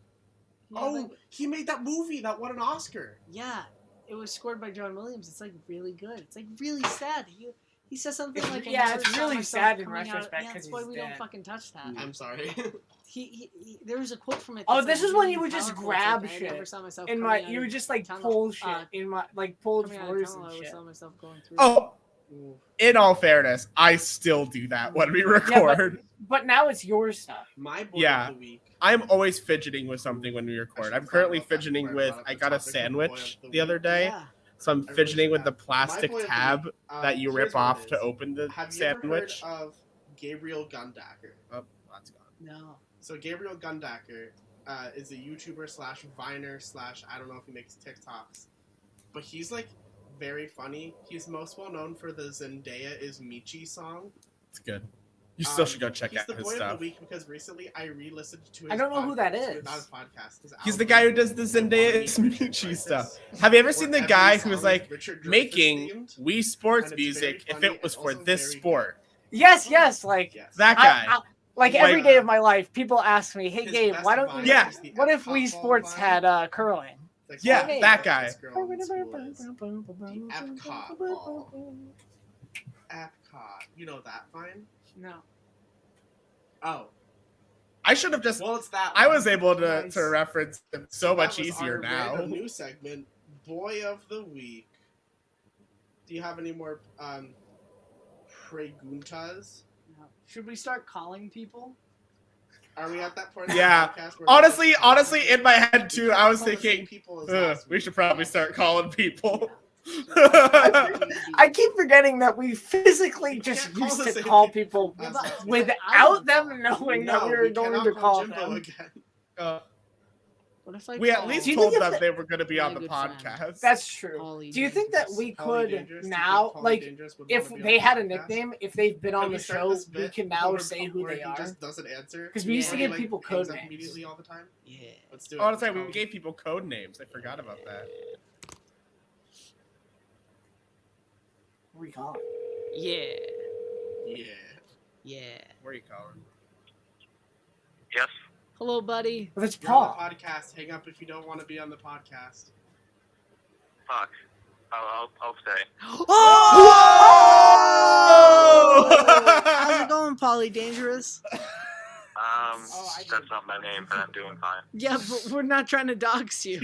Yeah, Oh, like- he made that movie that won an Oscar. yeah. It was scored by John Williams. It's like really good. It's like really sad. He says something like, I Yeah, never it's saw really myself sad in coming out- retrospect Yeah, 'cause that's why he's we don't dead. fucking touch that. I'm sorry. There was a quote from it. Oh, that's, this like, is when really you would just powerful. It's grab like, I never shit saw myself In coming my, out you of- would just like tunnel, pull shit in my, like pull coming out of drawers tunnel, and I shit. saw myself going through. Oh, In all fairness, I still do that when we record. But now it's your stuff. My board Yeah. of the week. I'm always fidgeting with something when we record. I'm currently fidgeting with. I got a sandwich the other day, Yeah. so I'm I really fidgeting should with the have. plastic My boy of the tab week, that you here's rip what it off to is. open the Have you sandwich. ever heard of Gabriel Gundacker? Oh, that's gone. No. So Gabriel Gundacker is a YouTuber slash Viner slash I don't know if he makes TikToks, but he's like very funny. He's most well known for the Zendaya is Michi song. It's good. You still should go check he's out the his boy stuff. of the week because recently I re-listened to his I don't know who that is. Not his podcast. His He's the album, guy who does the Zendaya Bonnie is and Richard Michi Dreyfuss, stuff. Have you ever where seen the every guy song who was is like Richard Dreyfuss making themed, Wii Sports and it's very music if funny it was and for also this very good. sport? Yes, like Yes. That guy. like Like- every day of my life, people ask me, "Hey, His Gabe, best why don't vine you? Yeah. is the What if Epcot Wii ball Sports vine. had curling?" Like, Yeah, something that like guy. this girl in school is. The Epcot ball. Epcot. You know that vine? No. Oh. I should have just. Well, it's that I one. was able to Nice. reference him so That much was easier our now. random news segment, Boy of the Week. Do you have any more preguntas? No. Should we start calling people? Are we at that point? Yeah. Of the podcast where we Honestly, just call honestly, people? in my head We too, can't I was call the same thinking, people as "Ugh, last we week. should probably start calling people. I keep forgetting that we physically just can't call used the to same call people people as but- last week. without them knowing No, that we were cannot going to call Jimbo them. again. What if I We at call least Do you told think them if they were going to be my on the good friend? podcast. That's true. Holly Do you think that Dangerous? we Holly could Dangerous? Do you think now, Holly like, Dangerous would if wanna be on they the had a podcast? nickname, if they've been Can on we the start show, this we bit can where now we're- say who where they he are? just doesn't answer? Because we used to Yeah. give people hangs code up names. immediately all the time. Yeah. Let's do it. Oh, that's right. We gave people code names. I forgot about that. What are we calling? Yeah. Yeah. Yeah. Where are you calling? Yes. Hello, buddy. If it's You're on Paul. the podcast. Hang up if you don't want to be on the podcast. Fuck. I'll stay. Oh! How's it going, Polly Dangerous? I That's not my name, but I'm doing fine. Yeah, but we're not trying to dox you.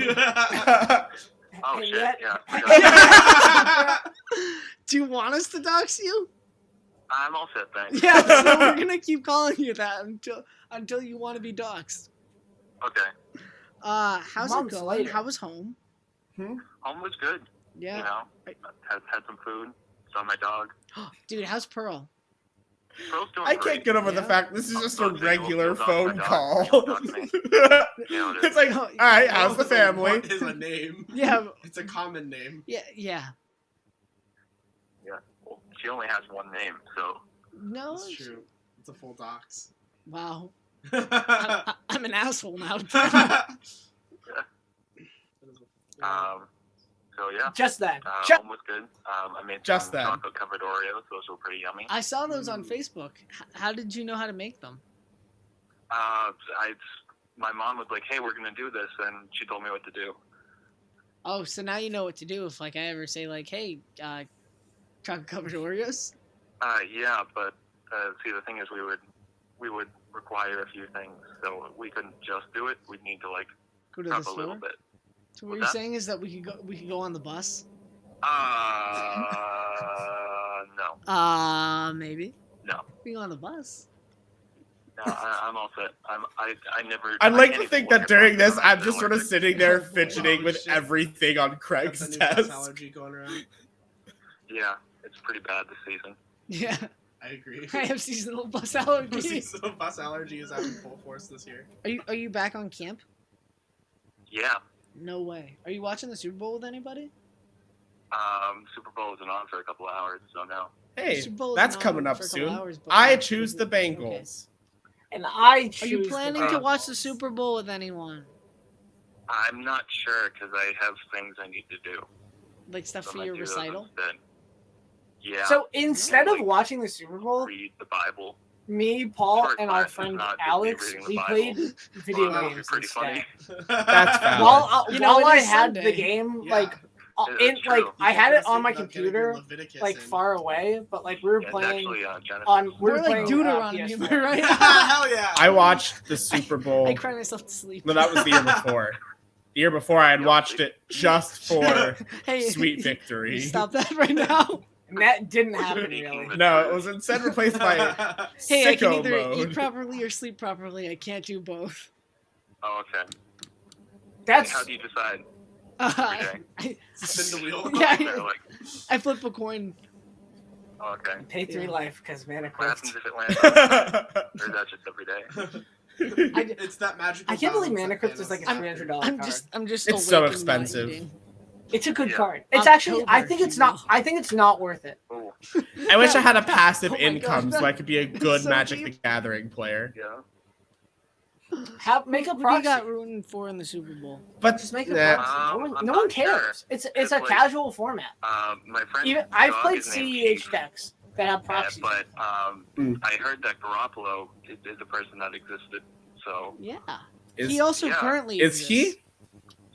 Oh And shit, yet- yeah. Do you want us to dox you? I'm all set, thanks. Yeah, so we're gonna keep calling you that until you want to be doxxed. Okay. How's Months it going? later. How was home? Home was good. Yeah. You know, had some food. Saw my dog. Dude, how's Pearl? Pearl's doing I great. can't get over the Yeah. fact this is just a Don't say you'll regular dox my phone dog. call. You'll dox me. You know, It's like, No, all right, how's the What family? is a name? Yeah, It's a common name. yeah. Yeah. Well, she only has one name, so No. That's true. It's a full dox. Wow. um, I'm an asshole now. so yeah. Just then. Home was good. I made Just some then. chocolate covered Oreos. Those were pretty yummy. I saw those on Facebook. How did you know how to make them? My mom was like, "Hey, we're gonna do this," and she told me what to do. Oh, so now you know what to do if like I ever say like, "Hey, chocolate covered Oreos." Yeah, but see, the thing is, we would require a few things, so we couldn't just do it. We'd need to like Go to the prep a little store. bit. So what What's you're that? saying is that we could go on the bus? No, Maybe. no, We can go on the bus. no. I'm all set. I never. I'd I like can't to even think look that at during my this, phone. I'm just sort of allergic. sitting there fidgeting Oh, with shit. everything on That's Craig's a new bus desk. allergy going around. Yeah, it's pretty bad this season. Yeah, I agree. I have seasonal bus allergy. Seasonal bus allergy is out in full force this year. Are you back on camp? Yeah. No way. Are you watching the Super Bowl with anybody? Super Bowl isn't on for a couple of hours, so no. Hey, Super Bowl that's isn't coming on up for a couple soon. hours, but I like, choose is the it- Bengals. And I choose Are you the planning to Bengals. watch the Super Bowl with anyone? I'm not sure because I have things I need to do. Like stuff So I for might your do those recital? instead. Yeah. So instead of Like, watching the Super Bowl, read the Bible. me, Paul, Short and our class is friend not just me Alex, reading the we Bible. played video Well, that would be games pretty instead. funny. That's valid. While You know, while it I is had Sunday. the game, Yeah. like It's in true. like You I had You it on my can't get your computer, Leviticus like in. far away, but like we were Yeah, it's playing actually Genesis. on we We're were like playing Deuteronomy, PS4. am I right? Hell yeah! I watched the Super Bowl. I cry myself to sleep. No, that was the year before. The year before, I had watched it just for Hey, Sweet you Victory. stop that right now. And that didn't happen Speaking really. the No, it truth. was instead replaced by Hey, I can sicko either eat mode. properly or sleep properly. I can't do both. Oh, okay. That's How do you decide? I, Spin the wheel. Yeah, They're like, I flip a coin. oh, okay. pay 3 Yeah. life because mana What happens crypt. if it lands on the side? Or is that just every day? It's that magical. I can't believe balance mana that crypt is like a Thanos $300 has. card. I'm just. It's so awake and not expensive. eating. It's a good Yeah. card. It's actually. I October, think it's you not. know. I think it's not worth it. Oh, I wish I had a passive Oh my income God, so I could be a good so Magic deep. the Gathering player. yeah. Make a Who proxy. got ruined for in the Super Bowl? But Just make a nah, proxy. No I'm one not cares. It's It's a like- casual format. My friend. Even I've dog played is named CEH Chief. decks that have Yeah, proxies. but Mm. I heard that Garoppolo is a person that existed. So Yeah. is, He also yeah. currently is he? exists.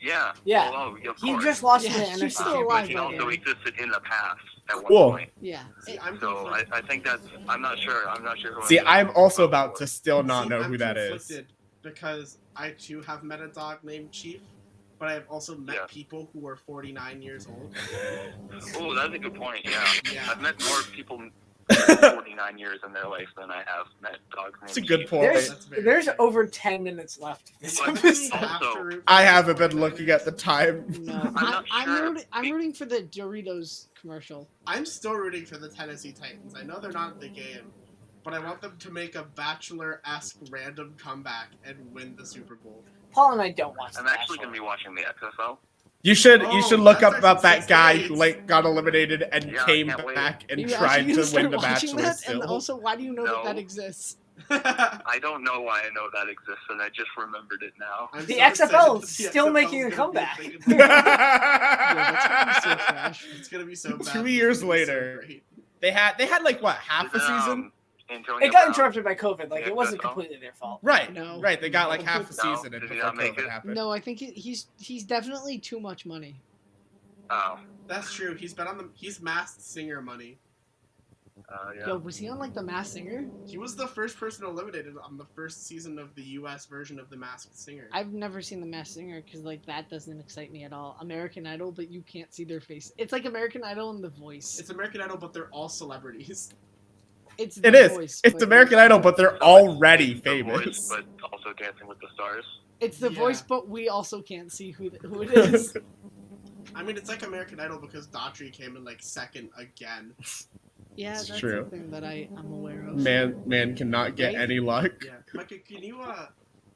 yeah. Yeah. Oh, of He course. just lost Yeah, to the he's NFC still Championship. alive, But he by the also way. existed in the past at Cool. one point. Yeah. See, I'm So I think that's. I'm not sure. I'm not sure who. See, I'm I'm also about to still not See, know I'm who that is. conflicted because I too have met a dog named Chief, but I have also met Yeah. people who are 49 years old. Oh, that's a good point. Yeah. Yeah. I've met more people 49 years in their life than I have met dogs named It's a good Chief. point. That's very There's true. over 10 minutes left. of this But- episode. Have to Also- root for I the haven't been 49ers. looking at the time. No, I'm not sure. I'm rooting for the Doritos commercial. I'm still rooting for the Tennessee Titans. I know they're not in the game, but I want them to make a Bachelor-esque random comeback and win the Super Bowl. Paul and I don't watch I'm The actually Bachelor. going to be watching the XFL. You should Oh, look that's up about that actually guy sixth who grade. like got eliminated and Yeah, I came can't wait. back and Are you tried actually gonna to start win the watching Bachelor that? still. And also, why do you know that No. exists? I don't know why I know that exists, and I just remembered it now. I'm The so XFL excited is that the still XFL making is a gonna be comeback. thing in Yeah, that's gonna be so trash. It's gonna be so bad. 2 years It's gonna be so later. great. they had like what, half a Is it, season? Antonio It got Brown? interrupted by COVID. Like, The it wasn't XFL? completely their fault. Right. No. Right. They got like half a No, season did he before not make COVID it? happened. No, I think he's definitely too much money. Oh, That's true. He's been on the. He's Masked Singer money. yeah. Yo, was he on like the Masked Singer? He was the first person eliminated on the first season of the U.S. version of the Masked Singer. I've never seen the Masked Singer because like that doesn't excite me at all. American Idol, but you can't see their face. It's like American Idol and The Voice. It's American Idol, but they're all celebrities. It's It The is. Voice, It's but American Idol, but they're So, like, already The famous. Voice, but also Dancing with the Stars. It's The Yeah. Voice, but we also can't see who it is. I mean, it's like American Idol because Daughtry came in like second again. Yeah, It's that's true. something that I'm aware of. Man cannot get Right? any luck. Yeah, Micah,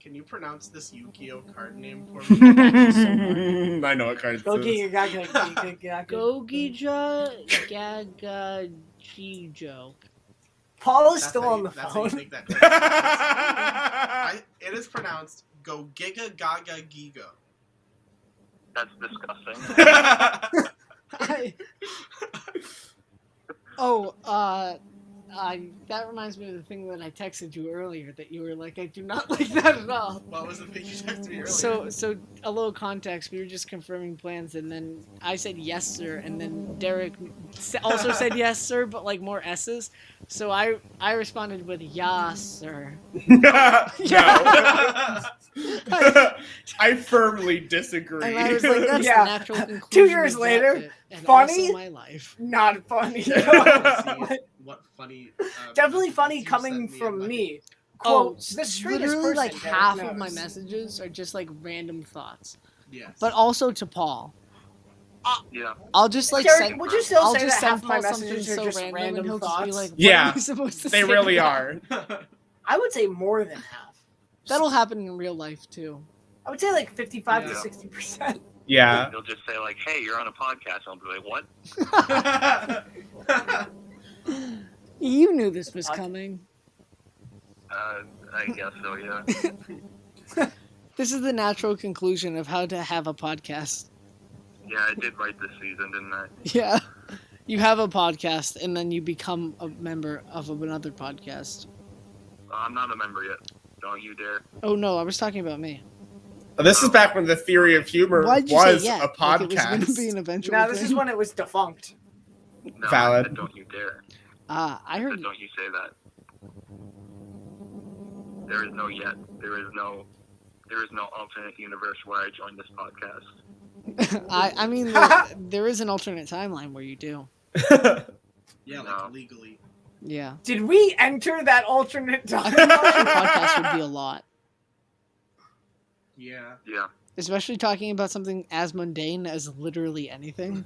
can you pronounce this Yu-Gi-Oh card name for me? I know what card Go it is. Giga. Gogija Gagajijo. Paul is That's still how on you- the that's how you phone. think that card is pronounced. It is pronounced Go Giga Gaga Gigo. That's disgusting. That reminds me of the thing that I texted you earlier that you were like, I do not like that at all. What was the thing you texted me earlier? So a little context. We were just confirming plans, and then I said yes, sir, and then Derrick also said yes, sir, but like more S's. So I responded with yes, sir. No. I firmly disagree. And I was like, that's Yeah. the natural conclusion. 2 years of later, that bit, and funny? also my life. Not funny. See what funny. Definitely funny you coming sent me from and me. Oh, Quote, the straightest literally person like Derek half of my knows. messages are just like random thoughts, Yes. but also to Paul. Yeah. I'll just like Derek, send. would you still I'll say just that half send of my Paul something messages are so just random, random and he'll just be thoughts? like, "What Yeah, am I supposed to They say really now?" are. I would say more than half. That'll happen in real life too. I would say like 55 to Yeah. 60%. Yeah. They'll just say like, "Hey, you're on a podcast." I'll be like, "What?" You knew this was Okay. coming. I guess so. Yeah. This is the natural conclusion of how to have a podcast. Yeah, I did write this season, didn't I? Yeah. You have a podcast and then you become a member of another podcast. I'm not a member yet. Don't you dare. Oh no, I was talking about me. This is back when the theory of humor Why'd you was say yeah? a Like it was going to podcast. be an eventual Now, this thing? is when it was defunct. No, Valid. I said, don't you dare. I I heard said, don't you say that. There is no yet. There is no alternate universe where I joined this podcast. I mean, there is an alternate timeline where you do. Yeah, No. like legally. Yeah. Did we enter that alternate I think watching timeline? podcasts would be a lot. Yeah. Yeah. Especially talking about something as mundane as literally anything.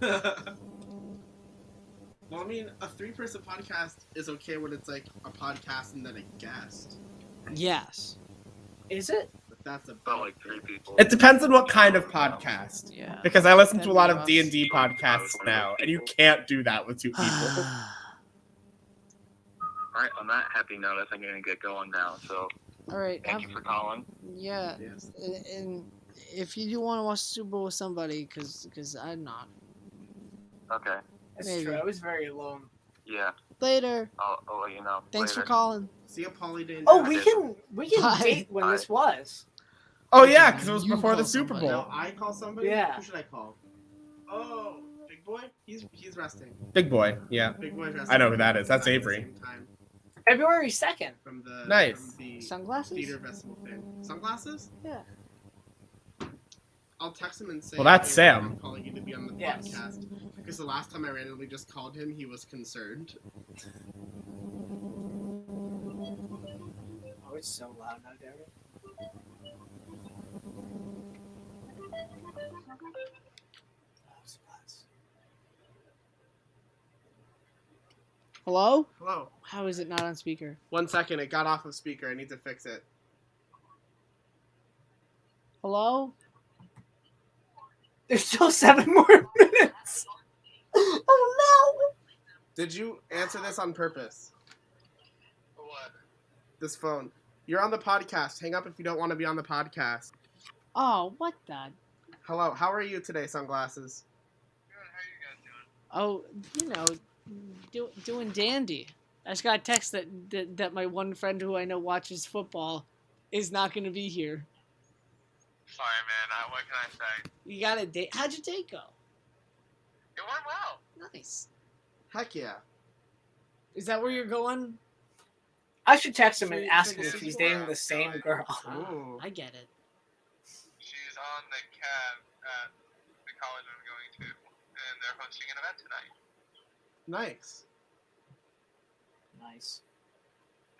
Well, I mean, a 3-person podcast is okay when it's like a podcast and then a guest. Yes. Is it? But that's About about like 3 people. It depends on what kind of podcast. Yeah. Because I listen to That'd a lot be of rough. D&D podcasts now, and you can't do that with 2 people. All right. On that happy note, I think I'm gonna get going now. So All right. thank you for calling. Yeah. Yes. And if you do want to watch the Super Bowl with somebody, because I'm not. Okay. That's Maybe. true. I was very alone. Yeah. Later. I'll let you know. Thanks later. for calling. See a Polly Day. Oh, now. we can Bye. date when this was. Oh yeah, because it was You before the call Super somebody. Bowl. Now I call somebody. Yeah. Who should I call? Oh, Big Boy. He's resting. Big boy, yeah. Big Boy's resting. I know who that is. That's At the Avery. same time February 2nd. From the Nice. From the Sunglasses? theater festival thing. Sunglasses? Yeah. I'll text him and say. Well, that's "Hey, Sam." I'm calling you to be on the Yes. podcast because the last time I randomly just called him, he was concerned. Oh, it's so loud now, Derrick. Hello? Hello. How is it not on speaker? 1 second. It got off of speaker. I need to fix it. Hello? There's still 7 more minutes. Oh Did you answer this on purpose? What? This phone. You're on the podcast. Hang up if you don't want to be on the podcast. Oh, what the? Hello. How are you today, Sunglasses? Good. How are you guys doing? Oh, doing dandy. I just got a text that my one friend who I know watches football is not going to be here. Sorry, man. What can I say? You got a date? How'd your date go? It went well. Nice. Heck yeah. Is that where you're going? I should text him and For- ask for him this if he's is dating where the I'm same going. girl. Ooh. I get it. She's on the cab at the college I'm going to, and they're hosting an event tonight. Nice. Nice.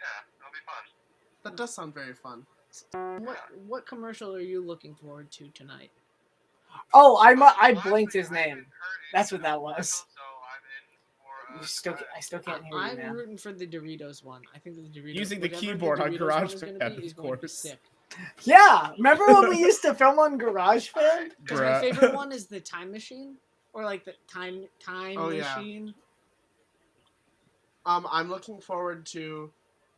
Yeah, it'll be fun. That does sound very fun. What commercial are you looking forward to tonight? Oh, I blinked Honestly, his I name. haven't heard That's what anything that was. so I'm in for, I still can't hear you, I'm man. rooting for the Doritos one. I think the Doritos Using the whatever keyboard on Doritos one is gonna GarageBand, be is of going to be course. sick. Yeah, remember when we used to film on GarageBand? Because my Bruh. favorite one is the time machine, or like the time Oh, yeah. machine. I'm looking forward to.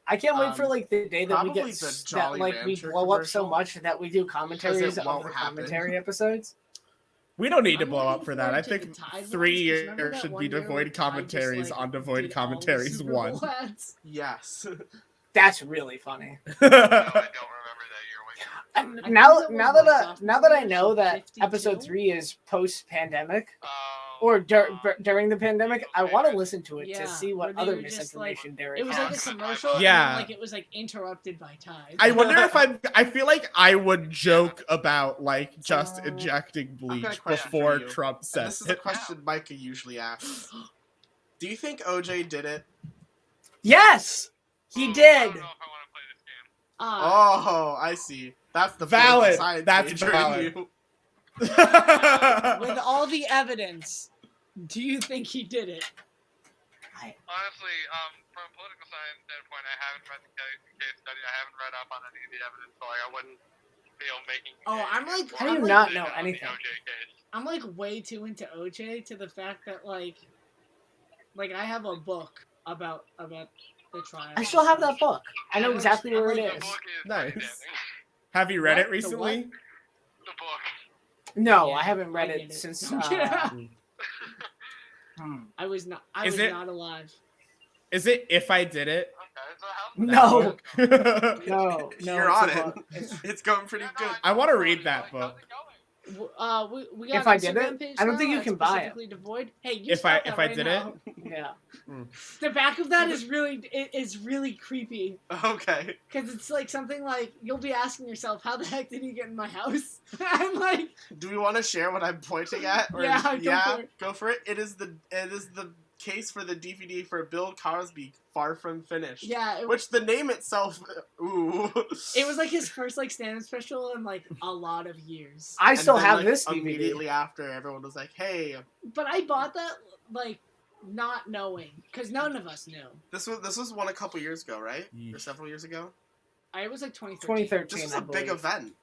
I can't wait for like the day that we probably get the that Jolly like we Rancher blow up so commercial. much that we do commentaries of won't the happen. commentary episodes. We don't need to I'm blow up looking for that. I forward to think the Tide 3 ones, 'cause remember years that should one be year where Devoid Tide just, commentaries like, on Devoid did all the commentaries Super 1. Bowl ads? Yes. That's really funny. No, I don't remember that year. And I now think that now was that my I, sophomore now that I year, know so that 52? episode 3 is post pandemic Oh, or during the pandemic, I want to listen to it Yeah, to see what where they other were just, misinformation Derek It was like a has. commercial, and Yeah. then, like it was like interrupted by Tide. I wonder if I feel like I would joke about like just injecting I've got bleach a question before for you. Trump And says this is a it. question Micah usually asks. Do you think OJ did it? Yes, he I did. don't know if I want to play this game. Oh, I see. That's the Valid. political science That's major in valid. you. With all the evidence, do you think he did it? Honestly, from a political science standpoint, I haven't read the case study. I haven't read up on any of the evidence, so I wouldn't feel making. Oh, I'm like- How do you I'm not decision know on the anything? OJ case. I'm like way too into OJ to the fact that like I have a book about the trial. I still have that book. I know exactly where it The is. book is Nice. outstanding. Have you read What? it recently? The book. No, Yeah, I haven't read I it get it. since. Yeah. Hmm. I was not Is it- not alive. Is it If I Did It? Okay, so how's No. that? No, no, You're it's on a it. book. It's going pretty Yeah, no, good. I wanna read How's that it book. going? We got If an I did Instagram it, page I don't now think you at can buy it. Specifically Devoid. Hey, you If start I that right did now. it? Yeah. The back of that is really creepy Okay. because it's like something like you'll be asking yourself, "How the heck did he get in my house?" And like, Do we want to share what I'm pointing at? Or, Yeah, go for it. It is the case for the DVD for Bill Cosby, Far From Finished. yeah, Which the name itself, ooh. it was like his first like stand-up special in like a lot of years. I And still then, have like, this DVD. immediately after. Everyone was like, "Hey, But I bought that like not knowing because none of us knew. this was one a couple years ago, right? Or Yeesh. several years ago. I was like 2013. 2013. This was I a big believe. event.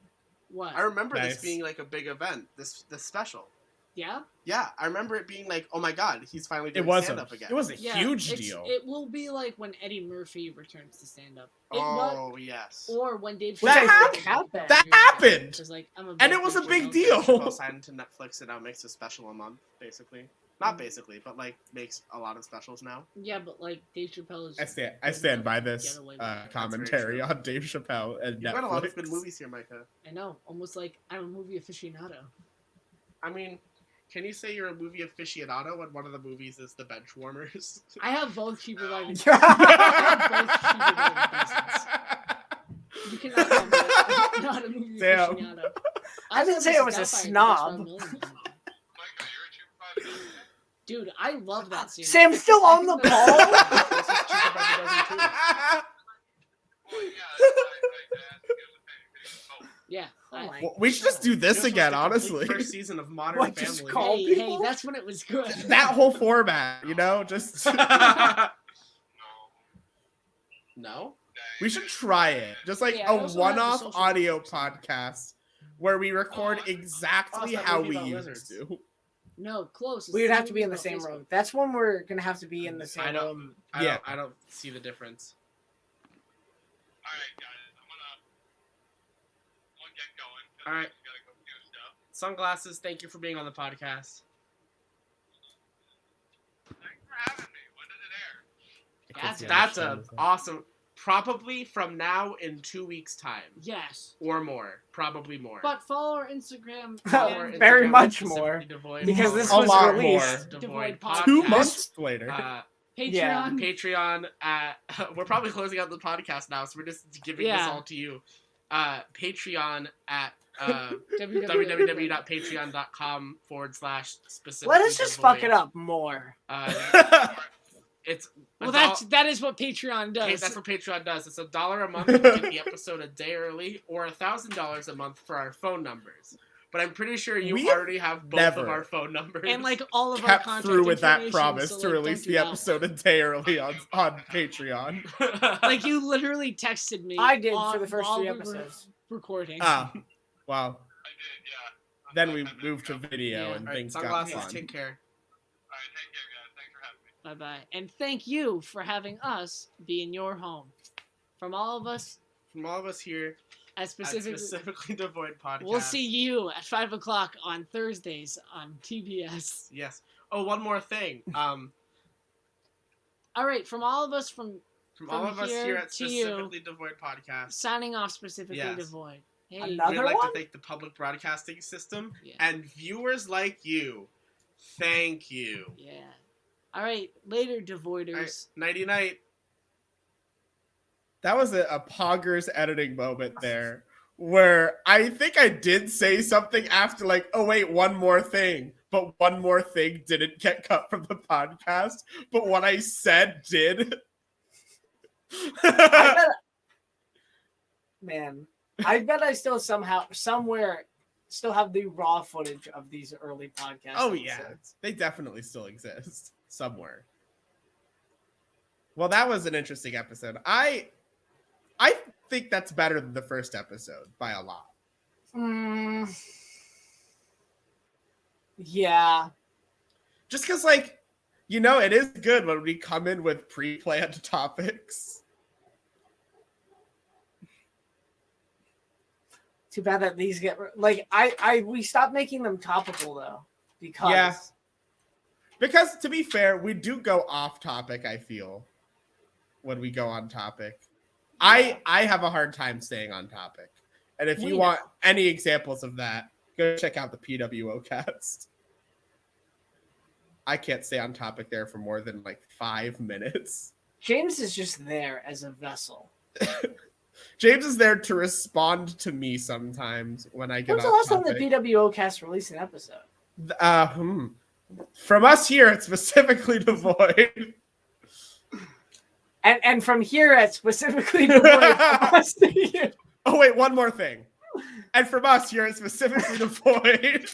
What? I remember Nice. this being like a big event. This special. Yeah. Yeah, I remember it being like, "Oh my God, he's finally doing It was stand up again." it was a Yeah, huge it's- deal. It will be like when Eddie Murphy returns to stand up. Oh yes. Or when Dave Which That I think happened. happened. That happened. Because like I'm a And it was a Dave big Chappelle deal. fan. Chappelle signed to Netflix and now makes a special a month, basically. Not basically, but like makes a lot of specials now. Yeah, but like Dave Chappelle is. I stand by this Get away with it. commentary That's very on Dave Chappelle and You've got a lot of Netflix. good movies here, Micah. I know, almost like I'm a movie aficionado. I mean, can you say you're a movie aficionado when one of the movies is The Benchwarmers? I have both cheaper by the. You cannot tell me that I'm not a movie Damn. aficionado. I didn't say I was a snob. Micah, you're a cheap five. Dude, I love that series. Sam's still on the This ball. is cheaper by the dozen too. Well, yeah, that's why I asked you to pay. Yeah. Oh my Well, we should just do this was again, the complete honestly. First season of Modern What, just Family. call- Hey, people? that's when it was good. That whole format, you know, just No? we should try it. Just like Yeah, I a also have the one-off social audio networks. podcast where we record exactly that how movie we about used lizards. to. No, close. It's We would the have to be in the movie same about room. That's when we're gonna have to be in the same I don't- room. Yeah. I don't see the difference. Alright, guys, I'm gonna get going. 'Cause All right. I just gotta go do stuff. Sunglasses, thank you for being on the podcast. Thanks for having me. When did it air? That's a awesome. Probably from now in 2 weeks' time. Yes. Or more. Probably more. But follow our Instagram. Follow and our Very Instagram, much specifically more, Devoid, because this A was lot released. more. Devoid Devoid 2 podcast. months later. Yeah. Patreon. Patreon at we're probably closing out the podcast now, so we're just giving this Yeah. all to you. Patreon at www. www.patreon.com/specific. Let us just fuck it up more. It's Well, a that is what Patreon Okay, does. that's what Patreon does. It's $1 a month to get the episode a day early, or $1,000 a month for our phone numbers. But I'm pretty sure you We already have both never of our phone numbers. And like all of our Kept contact through with that information, promise so, to like, release don't do the that. episode a day early on Patreon. Like you literally texted me. I did for on- the first while 3 we were episodes. recording. Ah, wow. I did, yeah. Then we moved to video Yeah. and All right, things got sunglasses, fun. take care. Alright, take care, guys. Thanks for having me. Bye bye. And thank you for having us be in your home. From all of us From all of us here at at specific. Specifically Devoid Podcast. We'll see you at 5:00 on Thursdays on TBS. Yes. Oh, one more thing. All right, from all of us, from From all of us here here at to you. Specifically Devoid Podcast, signing off specifically Yes. Devoid. Hey, Another we'd like one? to thank the public broadcasting system Yeah. and viewers like you. Thank you. yeah. All right, later, All right, Devoiders. nighty night. That was a Poggers editing moment there where I think I did say something after like, oh wait, one more thing. But one more thing didn't get cut from the podcast. But what I said did. I bet, man, I bet I still somewhere still have the raw footage of these early podcasts. Oh yeah, they definitely still exist somewhere. Well, that was an interesting episode. I think that's better than the first episode by a lot. Yeah. Just because, like, you know, it is good when we come in with pre-planned topics. Too bad that these get like we stopped making them topical though because Yeah. Because to be fair, we do go off topic, I feel, when we go on topic. I have a hard time staying on topic. And if We you know. want any examples of that, go check out the PWO cast. I can't stay on topic there for more than like 5 minutes. James is just there as a vessel. James is there to respond to me sometimes when I get When's the off last time topic. the BWO cast released an episode? From us here, it's specifically Devoid. And from here at specifically Devoid from us to you. Oh wait, one more thing. And from us here, it's specifically Devoid.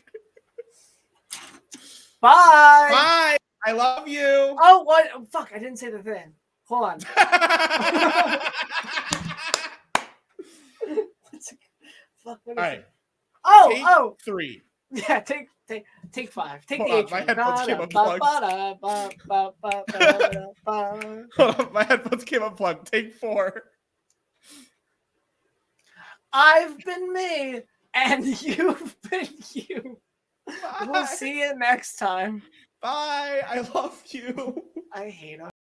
Bye. Bye. I love you. Oh, what? Fuck! I didn't say the thing. Hold on. Fuck. What is All right. it? Oh, Take oh. 3. Yeah. Take 5. Take Hold the on, H. my headphones came unplugged. Hold on, my headphones came unplugged. Take 4. I've been me, and you've been you. We'll see you next time. Bye. I love you. I hate him.